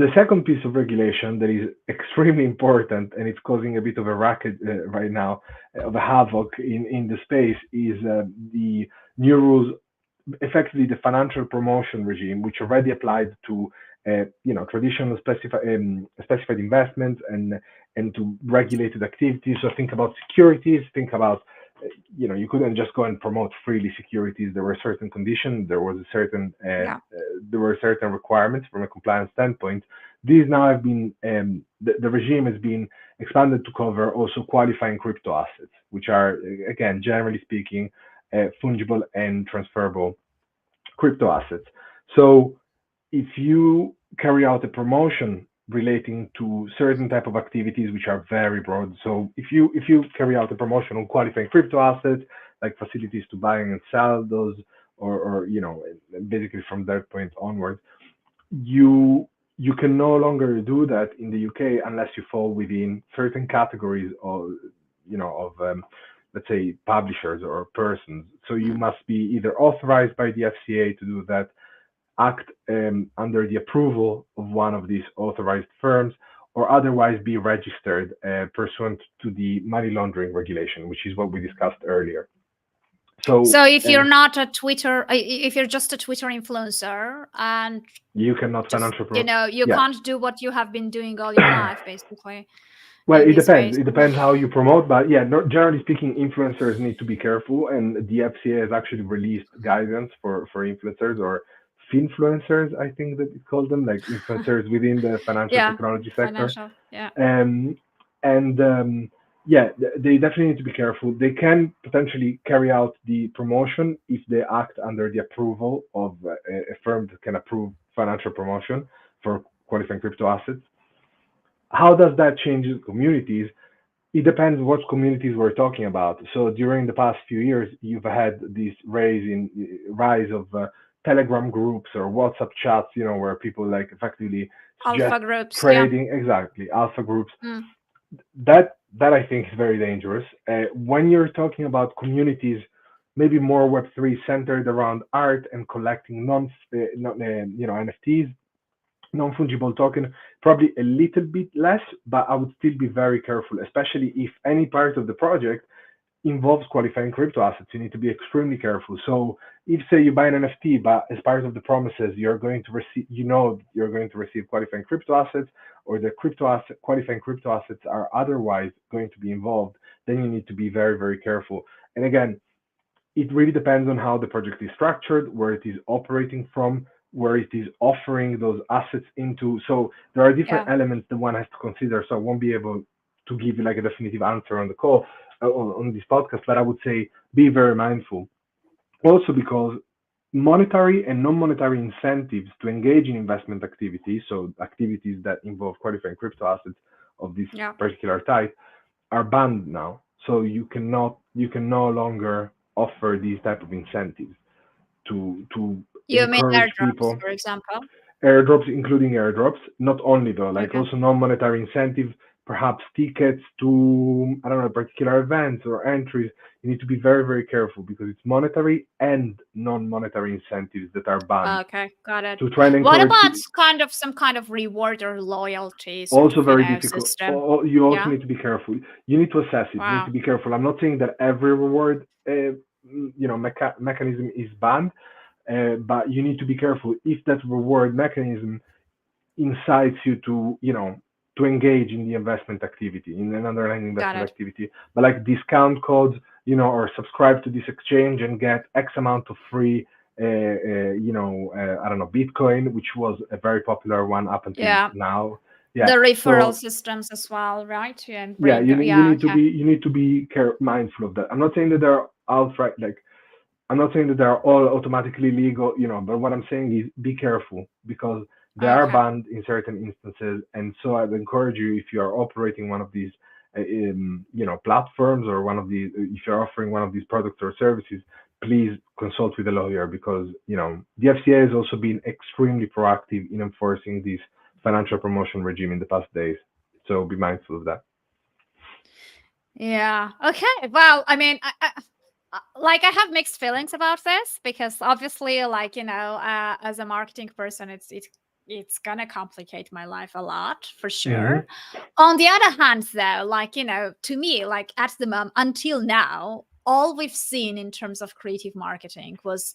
the second piece of regulation that is extremely important and it's causing a bit of a racket right now, of a havoc in the space, is the new rules, effectively the financial promotion regime, which already applied to traditional specified investments and to regulated activities. So think about securities. Think about you couldn't just go and promote freely securities. There were certain conditions. Yeah. There were certain requirements from a compliance standpoint. These now have been the regime has been expanded to cover also qualifying crypto assets, which are again generally speaking fungible and transferable crypto assets. So if you carry out a promotion relating to certain type of activities which are very broad, so if you carry out a promotion on qualifying crypto assets like facilities to buy and sell those, or basically from that point onwards, you you can no longer do that in the UK unless you fall within certain categories of let's say publishers or persons. So you Mm. must be either authorized by the FCA to do that, act under the approval of one of these authorized firms, or otherwise be registered pursuant to the money laundering regulation, which is what we discussed earlier. So So if you're not a Twitter, if you're just a Twitter influencer and you cannot just, financial pro. you Yeah. can't do what you have been doing all your life, basically, Well, in it this depends. space. It depends how you promote, but yeah, generally speaking, influencers need to be careful, and the FCA has actually released guidance for influencers or finfluencers, I think that it called them, like influencers within the financial Yeah, technology sector. financial. Yeah, Um, and yeah, they definitely need to be careful. They can potentially carry out the promotion if they act under the approval of a firm that can approve financial promotion for qualifying crypto assets. How does that change the communities? It depends what communities we're talking about. So during the past few years, you've had this rise of Telegram groups or WhatsApp chats, where people like effectively suggest alpha groups. Yeah. trading, exactly, alpha groups. Mm. That I think is very dangerous. When you're talking about communities, maybe more Web3 centered around art and collecting NFTs, non-fungible token, probably a little bit less, but I would still be very careful, especially if any part of the project involves qualifying crypto assets. You need to be extremely careful. So if say you buy an NFT, but as part of the promises you're going to receive, you're going to receive qualifying crypto assets, or the qualifying crypto assets are otherwise going to be involved, then you need to be very, very careful. And again, it really depends on how the project is structured, where it is operating from, where it is offering those assets into. So there are different Yeah. elements that one has to consider. So I won't be able to give you like a definitive answer on the call, on this podcast, but I would say be very mindful. Also because monetary and non-monetary incentives to engage in investment activities, so activities that involve qualifying crypto assets of this Yeah. particular type, are banned now. So you can no longer offer these type of incentives to You mean encourage airdrops, people. for example? Airdrops, including airdrops, not only though, like Okay. also non-monetary incentives, perhaps tickets to, I don't know, particular events or entries. You need to be very, very careful because it's monetary and non-monetary incentives that are banned Okay, got it. to try and What encourage about people. some kind of reward or loyalty sort Also of, very difficult. system? You also Yeah. need to be careful. You need to assess it. You need to Wow. be careful. I'm not saying that every reward, mechanism is banned, but you need to be careful if that reward mechanism incites you to engage in the investment activity, in an underlying Got investment it. activity, but like discount codes, or subscribe to this exchange and get X amount of free, I don't know, Bitcoin, which was a very popular one up until Yeah. now. The Yeah. referral So systems as well, right? And yeah, bring. you Yeah. need to Okay. be mindful of that. I'm not saying that they're outright like I'm not saying that they're all automatically legal, but what I'm saying is be careful because they are Okay. banned in certain instances. And so I'd encourage you, if you are operating one of these, platforms, or if you're offering one of these products or services, please consult with a lawyer because, the FCA has also been extremely proactive in enforcing this financial promotion regime in the past days. So be mindful of that. Yeah. Okay. Well, I mean, like I have mixed feelings about this because obviously, like as a marketing person, it's gonna complicate my life a lot for Hmm. sure. On the other hand, though, like to me, like at the moment until now, all we've seen in terms of creative marketing was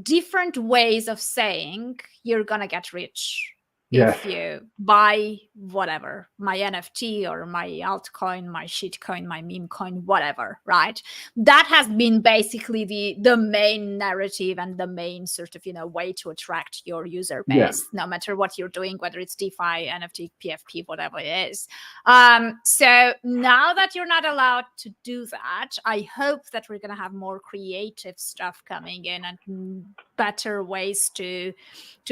different ways of saying you're gonna get rich Yes. if you buy whatever, my NFT or my altcoin, my shitcoin, my meme coin, whatever, right? That has been basically the main narrative and the main sort of way to attract your user Yeah. base, no matter what you're doing, whether it's DeFi, NFT, PFP, whatever it is. So now that you're not allowed to do that, I hope that we're going to have more creative stuff coming in and better ways to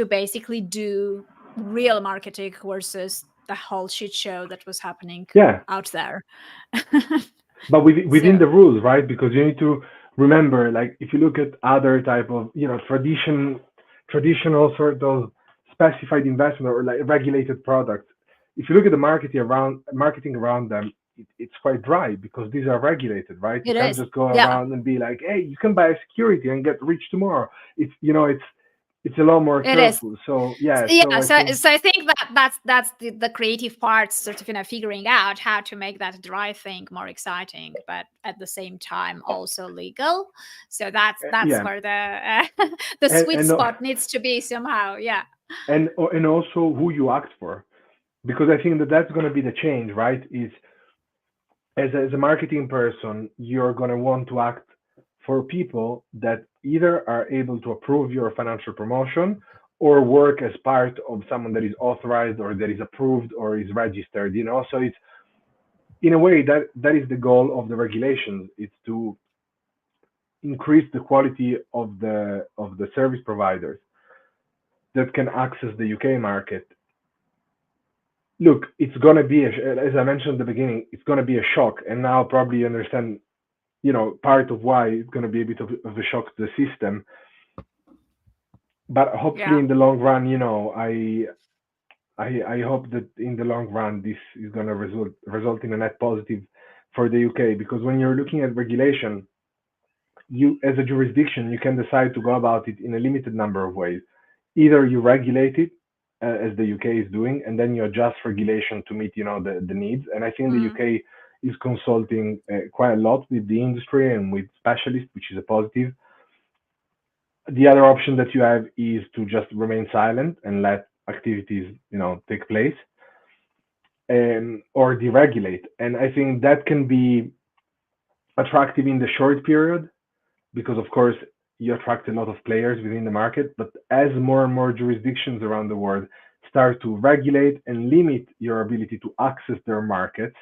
basically do real marketing versus the whole shit show that was happening Yeah. out there. But within So the rules, right? Because you need to remember, like, if you look at other type of, traditional sort of specified investment or like regulated products, if you look at the marketing around them, it's quite dry because these are regulated, right? You it can't is. just go Yeah. around and be like, hey, you can buy a security and get rich tomorrow. It's a lot more It is. careful. So yeah, so Yeah, I so think so I think that's the creative part, sort of figuring out how to make that dry thing more exciting, but at the same time also legal. So that's yeah, where the the and sweet and spot needs to be somehow. Yeah. and also who you act for, because I think that that's going to be the change, right? Is as a marketing person, you're going to want to act for people that either are able to approve your financial promotion or work as part of someone that is authorized or that is approved or is registered. So it's, in a way, that is the goal of the regulations. It's to increase the quality of the service providers that can access the UK market. Look, it's gonna be as I mentioned at the beginning, it's gonna be a shock, and now probably you understand, part of why it's gonna be a bit of a shock to the system. But hopefully, Yeah. in the long run, I hope that in the long run this is gonna result in a net positive for the UK, because when you're looking at regulation, you as a jurisdiction you can decide to go about it in a limited number of ways. Either you regulate it, as the UK is doing, and then you adjust regulation to meet the needs. And I think the Mm. UK is consulting quite a lot with the industry and with specialists, which is a positive. The other option that you have is to just remain silent and let activities take place, or deregulate. And I think that can be attractive in the short period because of course you attract a lot of players within the market. But as more and more jurisdictions around the world start to regulate and limit your ability to access their markets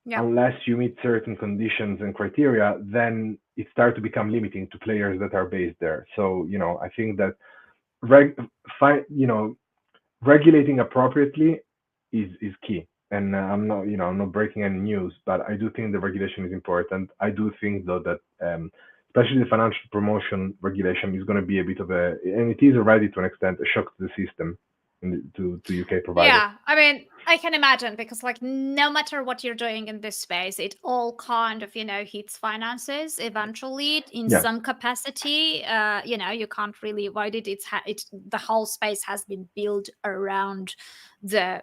Yeah. unless you meet certain conditions and criteria, then it starts to become limiting to players that are based there. So I think that reg, regulating appropriately is key. And I'm not breaking any news, but I do think the regulation is important. I do think though that especially the financial promotion regulation is going to be a bit of and it is already to an extent, a shock to the system to UK providers. Yeah, I mean, I can imagine because, like, no matter what you're doing in this space, it all kind of, hits finances eventually in Yeah, some capacity. You can't really avoid it. It's the whole space has been built around the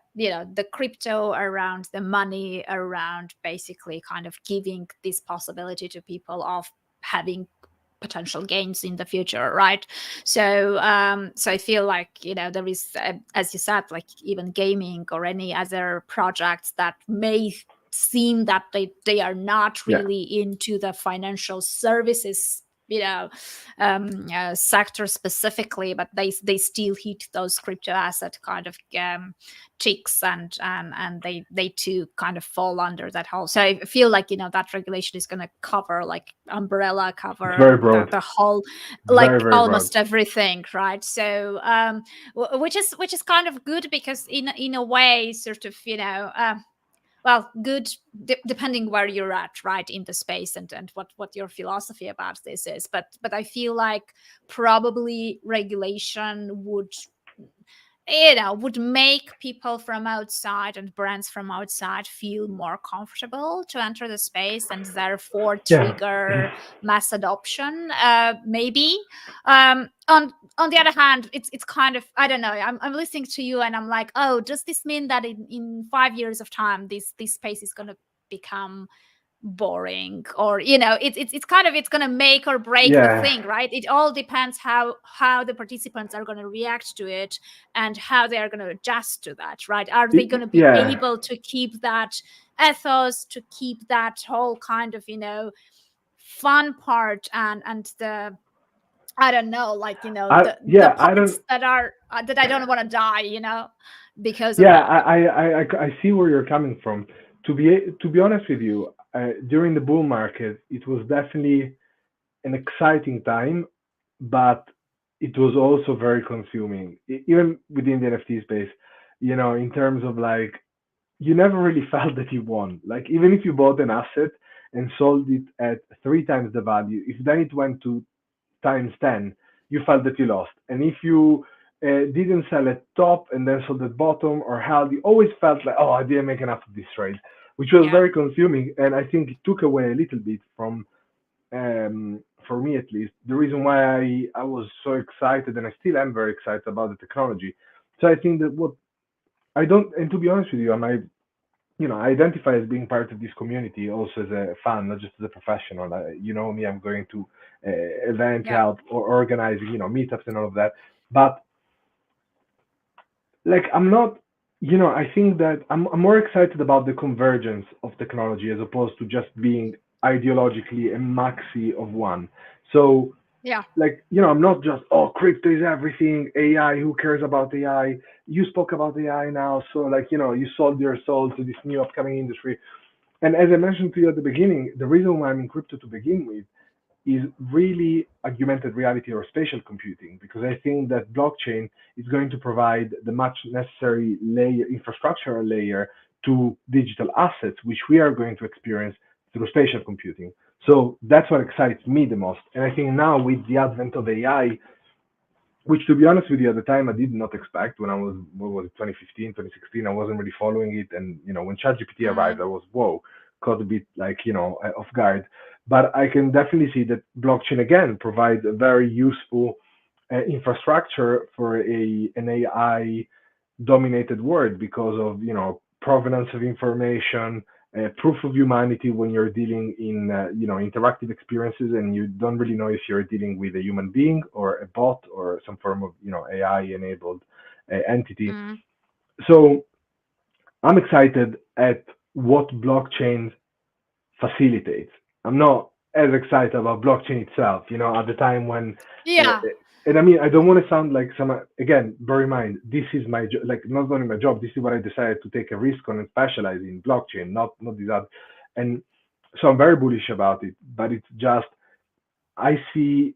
crypto, around the money, around basically kind of giving this possibility to people of having potential gains in the future, right? So I feel like there is, as you said, like even gaming or any other projects that may seem that they are not yeah, really into the financial services you know sector specifically, but they still hit those crypto asset kind of ticks, and they too kind of fall under that whole. So I feel like that regulation is going to cover, like umbrella It's cover very broad, the whole, very, like very broad. almost everything, right? So which is kind of good, because in a way, sort of, well, good, depending where you're at, right, in the space, and what your philosophy about this is. But I feel like probably regulation would make people from outside and brands from outside feel more comfortable to enter the space, and therefore Yeah, trigger mass adoption, maybe. On the other hand, it's kind of, I don't know, I'm listening to you and I'm like, oh, does this mean that in 5 years of time this space is going to become boring? Or it's kind of, it's going to make or break the yeah, thing, right? It all depends how the participants are going to react to it, and how they are going to adjust to that, right? Are they going to be yeah, able to keep that ethos, to keep that whole kind of fun part, and the, I don't know, like the yeah. I don't. parts that I don't want to die, because of Yeah, that. I see where you're coming from. To be honest with you, during the bull market, it was definitely an exciting time, but it was also very consuming, even within the NFT space. In terms of like, you never really felt that you won. Like, even if you bought an asset and sold it at three times the value, if then it went to times 10, you felt that you lost. And if you didn't sell at top and then sold at bottom or held, you always felt like, oh, I didn't make enough of this trade, which was Yeah. very consuming. And I think it took away a little bit from, for me at least, the reason why I was so excited, and I still am very excited about the technology. So I think that what I don't, and to be honest with you, I identify as being part of this community also as a fan, not just as a professional. Me, I'm going to event Yeah. help or organizing, meetups and all of that. But like, I'm not, I think that I'm more excited about the convergence of technology as opposed to just being ideologically a maxi of one. So Yeah. like, I'm not just, oh, crypto is everything, AI, who cares about AI? You spoke about AI now, so like, you sold your soul to this new upcoming industry. And as I mentioned to you at the beginning, the reason why I'm in crypto to begin with is really augmented reality or spatial computing, because I think that blockchain is going to provide the much necessary layer, infrastructural layer to digital assets, which we are going to experience through spatial computing. So that's what excites me the most. And I think now with the advent of AI, which to be honest with you, at the time I did not expect when I was, what was it, 2015, 2016, I wasn't really following it. And, when ChatGPT arrived, I was, whoa, caught a bit like, off guard. But I can definitely see that blockchain again provides a very useful infrastructure for an AI dominated world because of provenance of information, proof of humanity when you're dealing in interactive experiences and you don't really know if you're dealing with a human being or a bot or some form of AI enabled entity. Mm. So I'm excited at what blockchain facilitates. I'm not as excited about blockchain itself. At the time when, uh, Yeah. and I mean, I don't want to sound like some. Again, bear in mind, this is my like not only my job. This is what I decided to take a risk on and specialize in blockchain, not this other. And so I'm very bullish about it. But it's just I see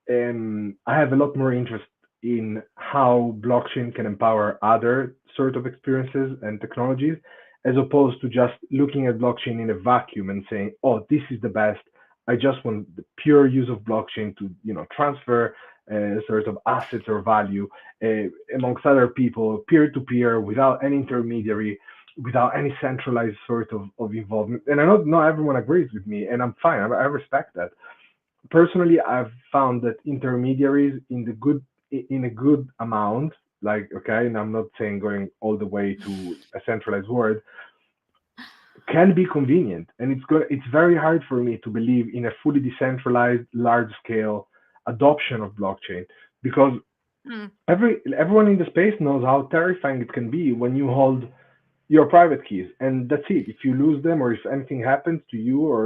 I have a lot more interest in how blockchain can empower other sort of experiences and technologies, as opposed to just looking at blockchain in a vacuum and saying, "Oh, this is the best." I just want the pure use of blockchain to, transfer sort of assets or value amongst other people, peer to peer, without any intermediary, without any centralized sort of involvement. And I know not everyone agrees with me, and I'm fine. I respect that. Personally, I've found that intermediaries in a good amount, like, okay, and I'm not saying going all the way to a centralized word, can be convenient, and it's very hard for me to believe in a fully decentralized, large scale adoption of blockchain, because Mm. everyone in the space knows how terrifying it can be when you hold your private keys, and that's it. If you lose them, or if anything happens to you or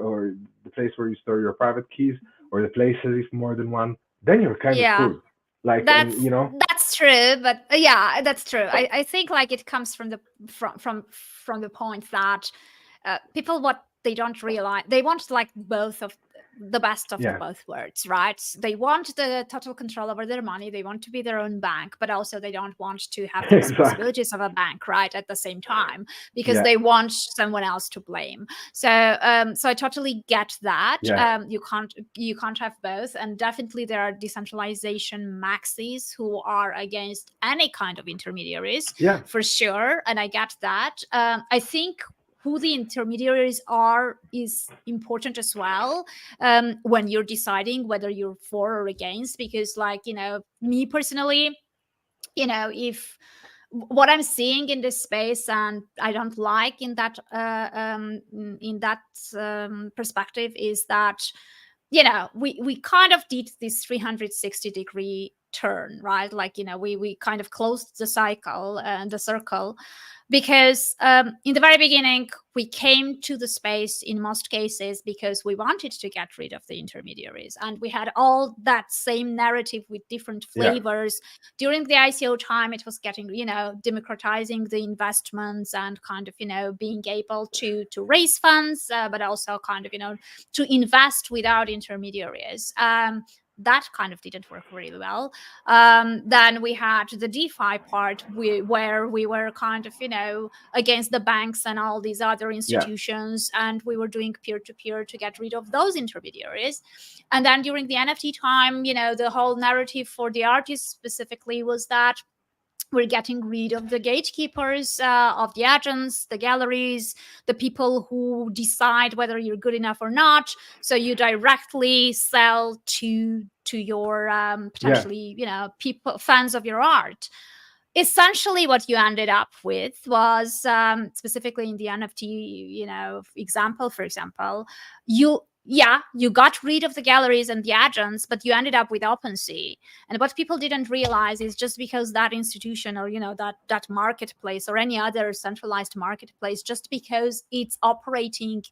or the place where you store your private keys, or the places if more than one, then you're kind of Yeah. screwed. Like, and That's that's true, but yeah, that's true. I think like it comes from the from the point that people what they don't realize they want like both of the best of the yeah, both worlds, right? They want the total control over their money, they want to be their own bank, but also they don't want to have the exactly. responsibilities of a bank, right, at the same time, because Yeah, they want someone else to blame. So so I totally get that. yeah, You can't have both, and definitely there are decentralization maxis who are against any kind of intermediaries, yeah, for sure, and I get that. I think who the intermediaries are is important as well, when you're deciding whether you're for or against, because like, me personally, if what I'm seeing in this space and I don't like in that perspective is that, we kind of did this 360-degree turn, right? Like, we kind of closed the cycle and the circle, because in the very beginning we came to the space in most cases because we wanted to get rid of the intermediaries, and we had all that same narrative with different yeah, flavors. During the ICO time, it was getting, democratizing the investments and kind of, being able to raise funds, but also kind of, to invest without intermediaries. That kind of didn't work really well. Then we had the DeFi part, where we were kind of, against the banks and all these other yeah, institutions, and we were doing peer to peer to get rid of those intermediaries. And then during the NFT time, the whole narrative for the artists specifically was that we're getting rid of the gatekeepers, of the agents, the galleries, the people who decide whether you're good enough or not. So you directly sell to your yeah, potentially, people, fans of your art. Essentially what you ended up with was, specifically in the NFT, example, for example, you got rid of the galleries and the agents, but you ended up with OpenSea. And what people didn't realize is, just because that institution, or that marketplace, or any other centralized marketplace, just because it's operating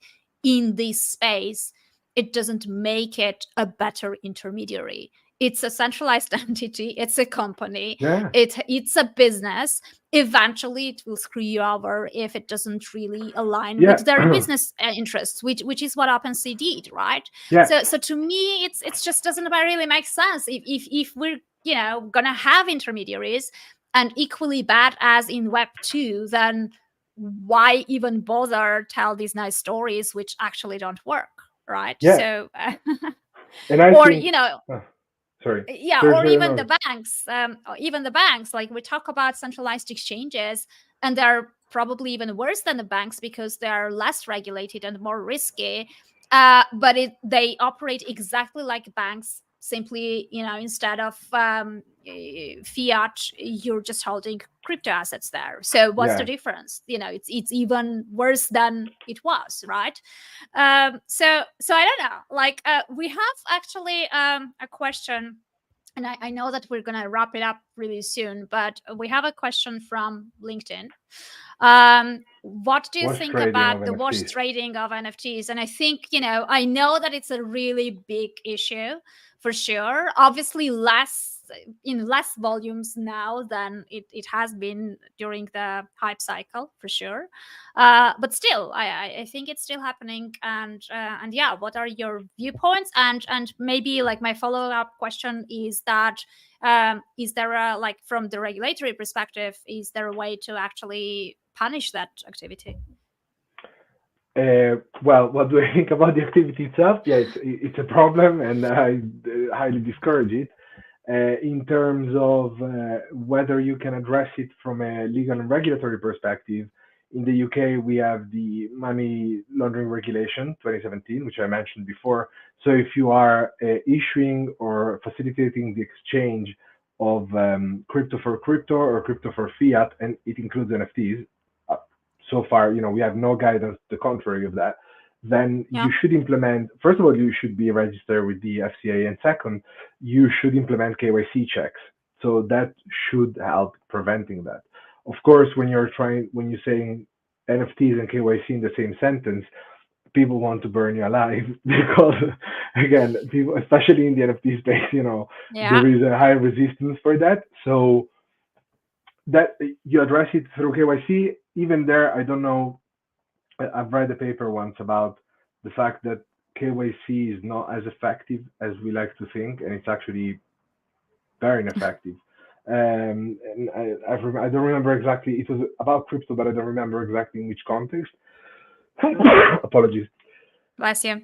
in this space, it doesn't make it a better intermediary. It's a centralized entity, it's a company, yeah, it's a business. Eventually it will screw you over if it doesn't really align yeah, with their business interests, which is what OpenSea did, right? yeah, So to me, it's just doesn't really make sense if we're, gonna have intermediaries and equally bad as in Web 2, then why even bother tell these nice stories which actually don't work, right? yeah. So And I or think, oh, sorry, yeah, sorry or for the even noise. the banks, or even the banks, like we talk about centralized exchanges, and they're probably even worse than the banks because they're less regulated and more risky, but they operate exactly like banks, simply, instead of fiat, you're just holding crypto assets there. So what's the Yeah, difference? It's even worse than it was, right? So I don't know, like, we have actually a question, and I know that we're going to wrap it up really soon, but we have a question from LinkedIn. What do you wash think trading of about the wash NFTs. trading of NFTs? And I think, I know that it's a really big issue, for sure. Obviously, less volumes now than it has been during the hype cycle, for sure. But still, I think it's still happening. And yeah, what are your viewpoints? And maybe like my follow up question is that, is there a, like, from the regulatory perspective, is there a way to actually punish that activity? Well, what do I think about the activity itself? Yeah, it's a problem, and I highly discourage it. In terms of whether you can address it from a legal and regulatory perspective, in the UK we have the Money Laundering Regulation 2017, which I mentioned before. So if you are issuing or facilitating the exchange of crypto for crypto or crypto for fiat, and it includes NFTs, uh, so far, we have no guidance to the contrary of that, then Yeah. you should implement, first of all, you should be registered with the FCA, and second, you should implement KYC checks. So that should help preventing that. Of course, when you're saying NFTs and KYC in the same sentence, people want to burn you alive because, again, people, especially in the NFT space, Yeah. there is a high resistance for that. So that you address it through KYC. Even there, I don't know. I've read a paper once about the fact that KYC is not as effective as we like to think, and it's actually very ineffective. And I don't remember exactly. It was about crypto, but I don't remember exactly in which context. Apologies. Bless you.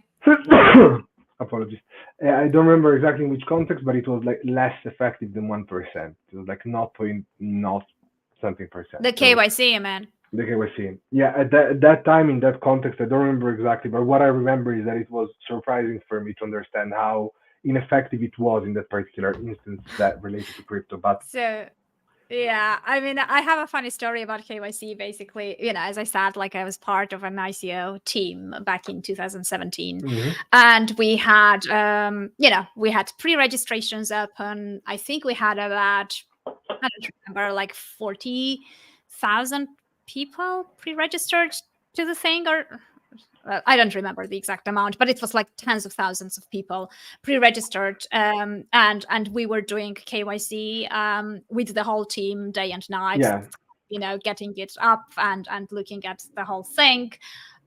Apologies. I don't remember exactly in which context, but it was like less effective than 1%. It was like 0.0 something percent. The So KYC, man. the KYC. Yeah, at that time in that context, I don't remember exactly, but what I remember is that it was surprising for me to understand how ineffective it was in that particular instance that related to crypto. But So yeah, I mean, I have a funny story about KYC. Basically, as I said, like I was part of an ICO team back in 2017, mhm. and we had pre-registrations open. I think we had about, I don't remember, like 40,000 people pre-registered to the thing, or I don't remember the exact amount, but it was like tens of thousands of people pre-registered, and we were doing KYC with the whole team day and night, Yeah, getting it up and looking at the whole thing.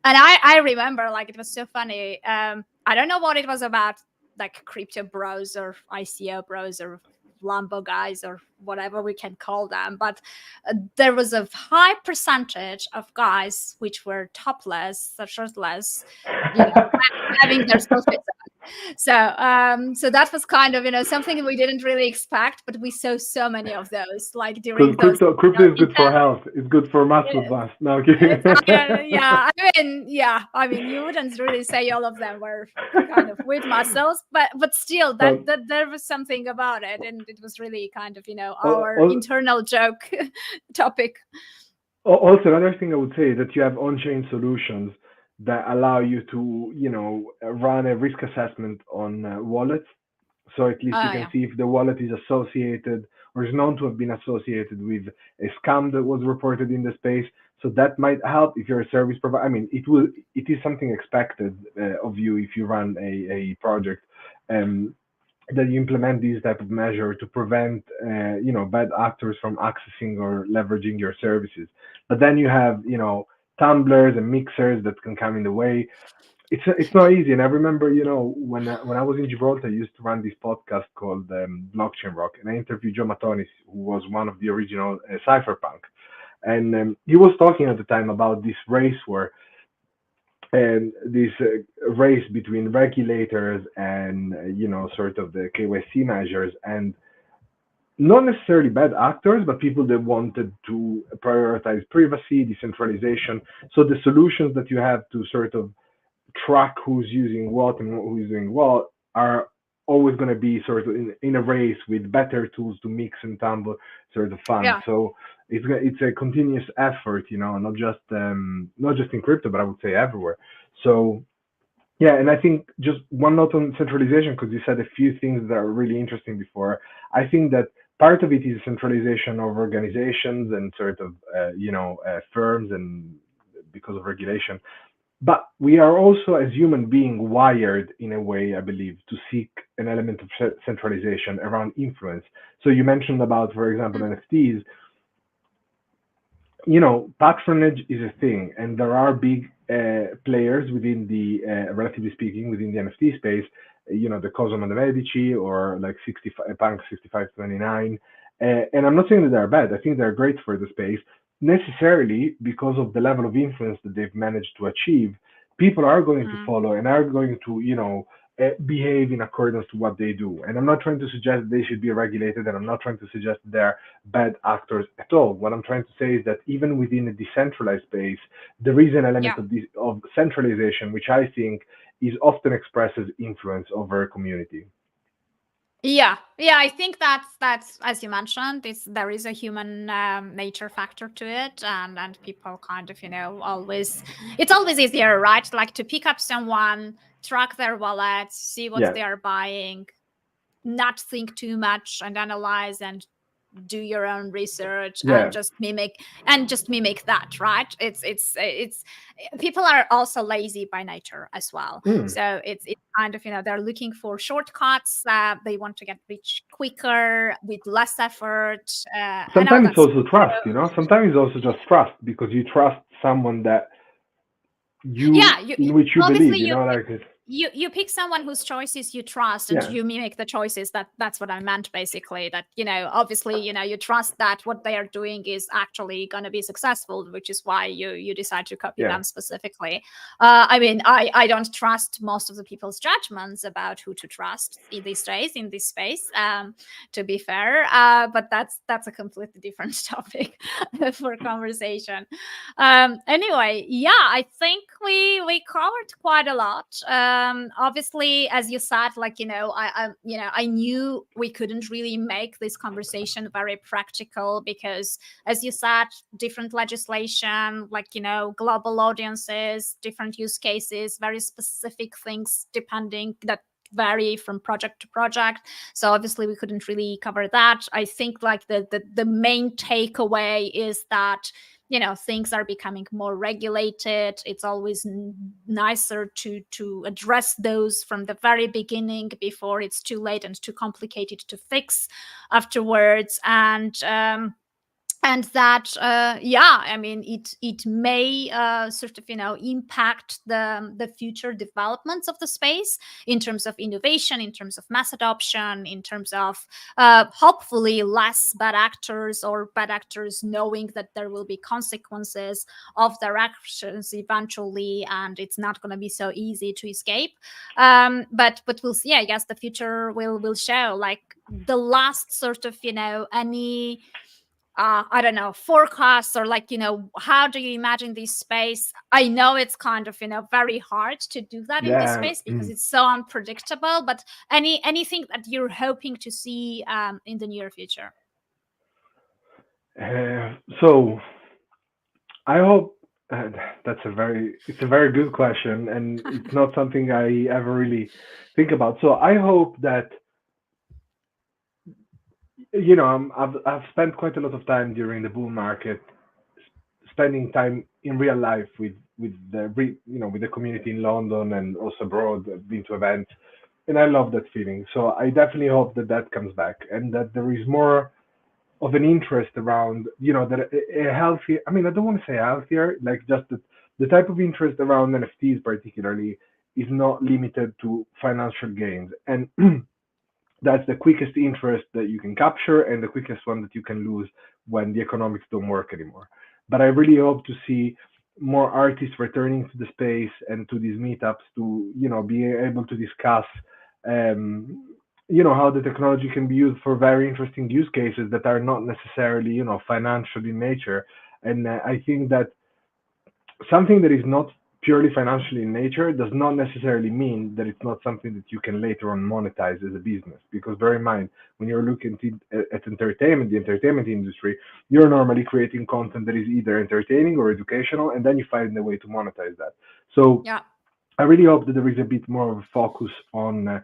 And I remember, like, it was so funny. I don't know what it was about, like crypto bros or ICO bros or Lambo guys or whatever we can call them, but there was a high percentage of guys which were topless, shirtless, having their selfies on. So that was kind of something we didn't really expect, but we saw so many of those, like because during those crypto is good for intense. health. It's good for muscle mass. No, okay. Yeah, I mean, you wouldn't really say all of them were kind of with muscles, but still, But that there was something about it, and it was really kind of al- our al- internal joke topic. Also, another thing I would say is that you have on-chain solutions that allow you to, run a risk assessment on wallets. So at least you Oh can yeah, see if the wallet is associated or is known to have been associated with a scam that was reported in the space. So that might help if you're a service provider. I mean, it is something expected of you if you run a project. Um, that you implement these type of measure to prevent bad actors from accessing or leveraging your services. But then you have tumblers and mixers that can come in the way. It's not easy. And I remember when I was in Gibraltar, I used to run this podcast called Blockchain Rock, and I interviewed Joe Matonis, who was one of the original cypherpunk, and he was talking at the time about this race where and this race between regulators and sort of the KYC measures and not necessarily bad actors, but people that wanted to prioritize privacy, decentralization. So the solutions that you have to sort of track who's using what and who's doing what are always going to be sort of in a race with better tools to mix and tumble sort of fun. yeah, So it's a continuous effort, not just in crypto, but I would say everywhere. So yeah, and I think just one note on centralization, because you said a few things that are really interesting before. I think that part of it is centralization of organizations and sort of firms and because of regulation, but we are also, as human beings, wired in a way, I believe, to seek an element of centralization around influence. So you mentioned about, for example, NFTs. Patronage is a thing, and there are big players within the, relatively speaking, within the NFT space. The Cosmo and the Medici, or like 65, Punk 6529. And I'm not saying that they're bad. I think they're great for the space. Necessarily because of the level of influence that they've managed to achieve, people are going to follow and are going to, behave in accordance to what they do. And I'm not trying to suggest they should be regulated, and I'm not trying to suggest they're bad actors at all. What I'm trying to say is that even within a decentralized space, there is an element yeah. of centralization, which I think is often expressed as influence over a community. Yeah, I think that's as you mentioned, there is a human nature factor to it, and people kind of always, it's always easier, right? Like to pick up someone, track their wallet, see what Yeah. they are buying, not think too much and analyze and do your own research Yeah. and just mimic that, right? It's people are also lazy by nature as well. Mm. So it's kind of, they're looking for shortcuts. They want to get rich quicker with less effort. I know Sometimes it's that's also trust, Sometimes it's also just trust because you trust someone that yeah. in which you Obviously believe, you like it. you pick someone whose choices you trust and Yeah. you mimic the choices. That's what I meant, basically. That, obviously, you trust that what they are doing is actually going to be successful, which is why you decide to copy Yeah. them specifically. I don't trust most of the people's judgments about who to trust in these days, in this space, to be fair. But that's a completely different topic for conversation. Anyway, yeah, I think we covered quite a lot. Obviously, as you said, like, I knew we couldn't really make this conversation very practical because, as you said, different legislation, like, global audiences, different use cases, very specific things depending that vary from project to project. So obviously we couldn't really cover that. I think like the main takeaway is that, things are becoming more regulated. It's always nicer to address those from the very beginning before it's too late and too complicated to fix afterwards. And that, I mean, it may sort of, impact the future developments of the space in terms of innovation, in terms of mass adoption, in terms of hopefully less bad actors, or bad actors knowing that there will be consequences of their actions eventually, and it's not going to be so easy to escape. But we'll see. I guess the future will show. Like, the last sort of, any I don't know, forecasts, or like, how do you imagine this space? I know it's kind of, very hard to do that in this Yeah. space because it's so unpredictable. But anything that you're hoping to see in the near future? So I hope it's a very good question, and it's not something I ever really think about. So I hope that I've spent quite a lot of time during the bull market, spending time in real life with with the community in London and also abroad. I've been to events, and I love that feeling. So I definitely hope that that comes back and that there is more of an interest around, that a healthy, I mean, I don't want to say healthier, like just the type of interest around NFTs particularly is not limited to financial gains. And that's the quickest interest that you can capture and the quickest one that you can lose when the economics don't work anymore. But I really hope to see more artists returning to the space and to these meetups to, be able to discuss, how the technology can be used for very interesting use cases that are not necessarily, financial in nature. And I think that something that is not purely financial in nature does not necessarily mean that it's not something that you can later on monetize as a business. Because bear in mind, when you're looking at entertainment, the entertainment industry, you're normally creating content that is either entertaining or educational, and then you find a way to monetize that. So Yeah. I really hope that there is a bit more of a focus on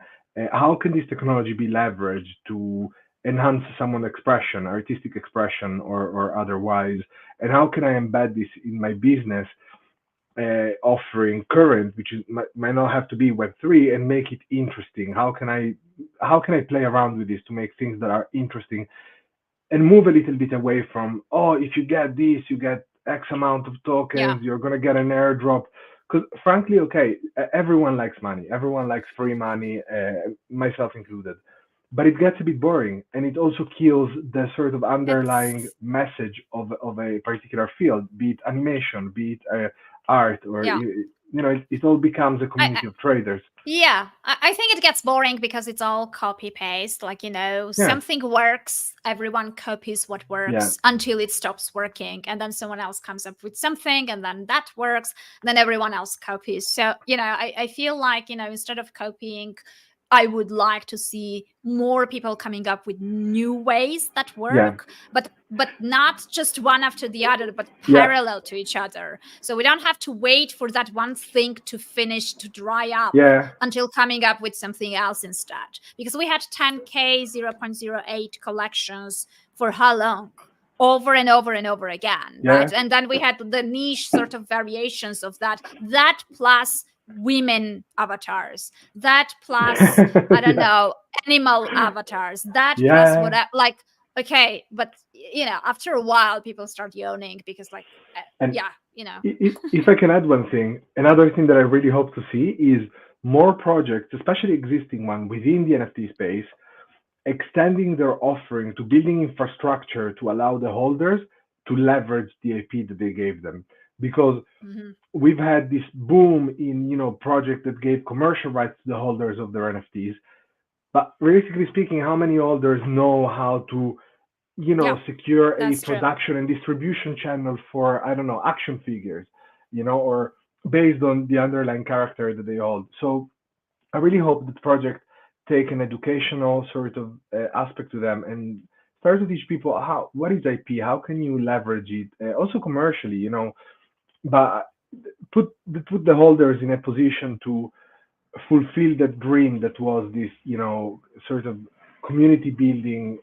how can this technology be leveraged to enhance someone's expression, artistic expression, or otherwise, and how can I embed this in my business offering current, which might not have to be Web3, and make it interesting. How can I play around with this to make things that are interesting and move a little bit away from, oh, if you get this, you get X amount of Yeah. tokens, you're gonna get an airdrop. Because frankly, okay, everyone likes money, everyone likes free money, myself included. But it gets a bit boring, and it also kills the sort of underlying It's message of a particular field, be it animation, be it art, or yeah. it all becomes a I, community of traders. Yeah, I think it gets boring because it's all copy paste. Like, Yeah, something works, everyone copies what yeah, works until it stops working. And then someone else comes up with something, and then that works. And then everyone else copies. So, I feel like, instead of copying, I would like to see more people coming up with new ways that yeah, work, but not just one after the other, but yeah, parallel to each other. So we don't have to wait for that one thing to finish, to dry up, yeah, until coming up with something else instead. Because we had 10K 0.08 collections for how long? Over and over and over again, Yeah. right? And then we had the niche sort of variations of that plus women avatars, that plus, I don't Yeah. know, animal avatars, that plus Yeah. whatever. Like, okay, but after a while, people start yawning because, like, And yeah, if I can add one thing, another thing that I really hope to see is more projects, especially existing one within the NFT space, extending their offering to building infrastructure to allow the holders to leverage the IP that they gave them. Because hmm we've had this boom in projects that gave commercial rights to the holders of their NFTs, but realistically speaking, how many holders know how to yeah, secure a that's true. production and distribution channel for, I don't know, action figures, or based on the underlying character that they hold. So I really hope that project take an educational sort of aspect to them and start to teach people what is IP, how can you leverage it, also commercially, but put the holders in a position to fulfill that dream that was this, sort of community building,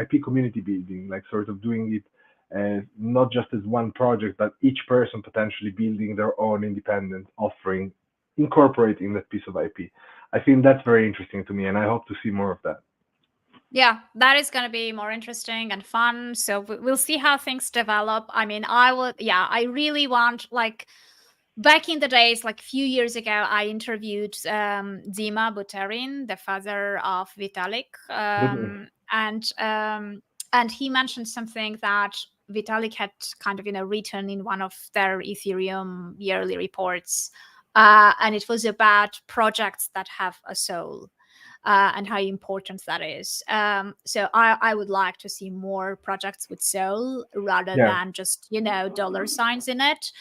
IP community building, like sort of doing it not just as one project, but each person potentially building their own independent offering, incorporating that piece of IP. I think that's very interesting to me, and I hope to see more of that. Yeah, that is going to be more interesting and fun. So we'll see how things develop. I mean, I really want, like, back in the days, like a few years ago, I interviewed Dima Buterin, the father of Vitalik, But and he mentioned something that Vitalik had kind of written in one of their Ethereum yearly reports, and it was about projects that have a soul. And how important that is. So I would like to see more projects with soul rather yeah, than just dollar signs in it,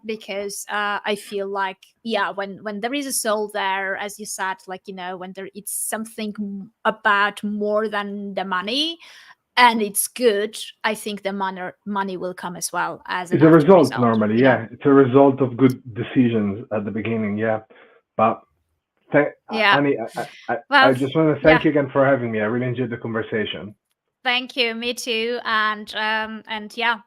because I feel like, yeah, when there is a soul there, as you said, like, when it's something about more than the money, and it's good, I think the money will come as well as an it's a after result result. normally. Yeah, it's a result of good decisions at the beginning. Yeah, but Yeah. Annie, I Well, just want to thank yeah. you again for having me. I really enjoyed the conversation. Thank you. Me too. And yeah,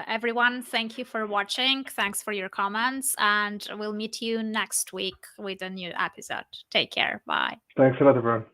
everyone, thank you for watching. Thanks for your comments, and we'll meet you next week with a new episode. Take care. Bye. Thanks a lot, everyone.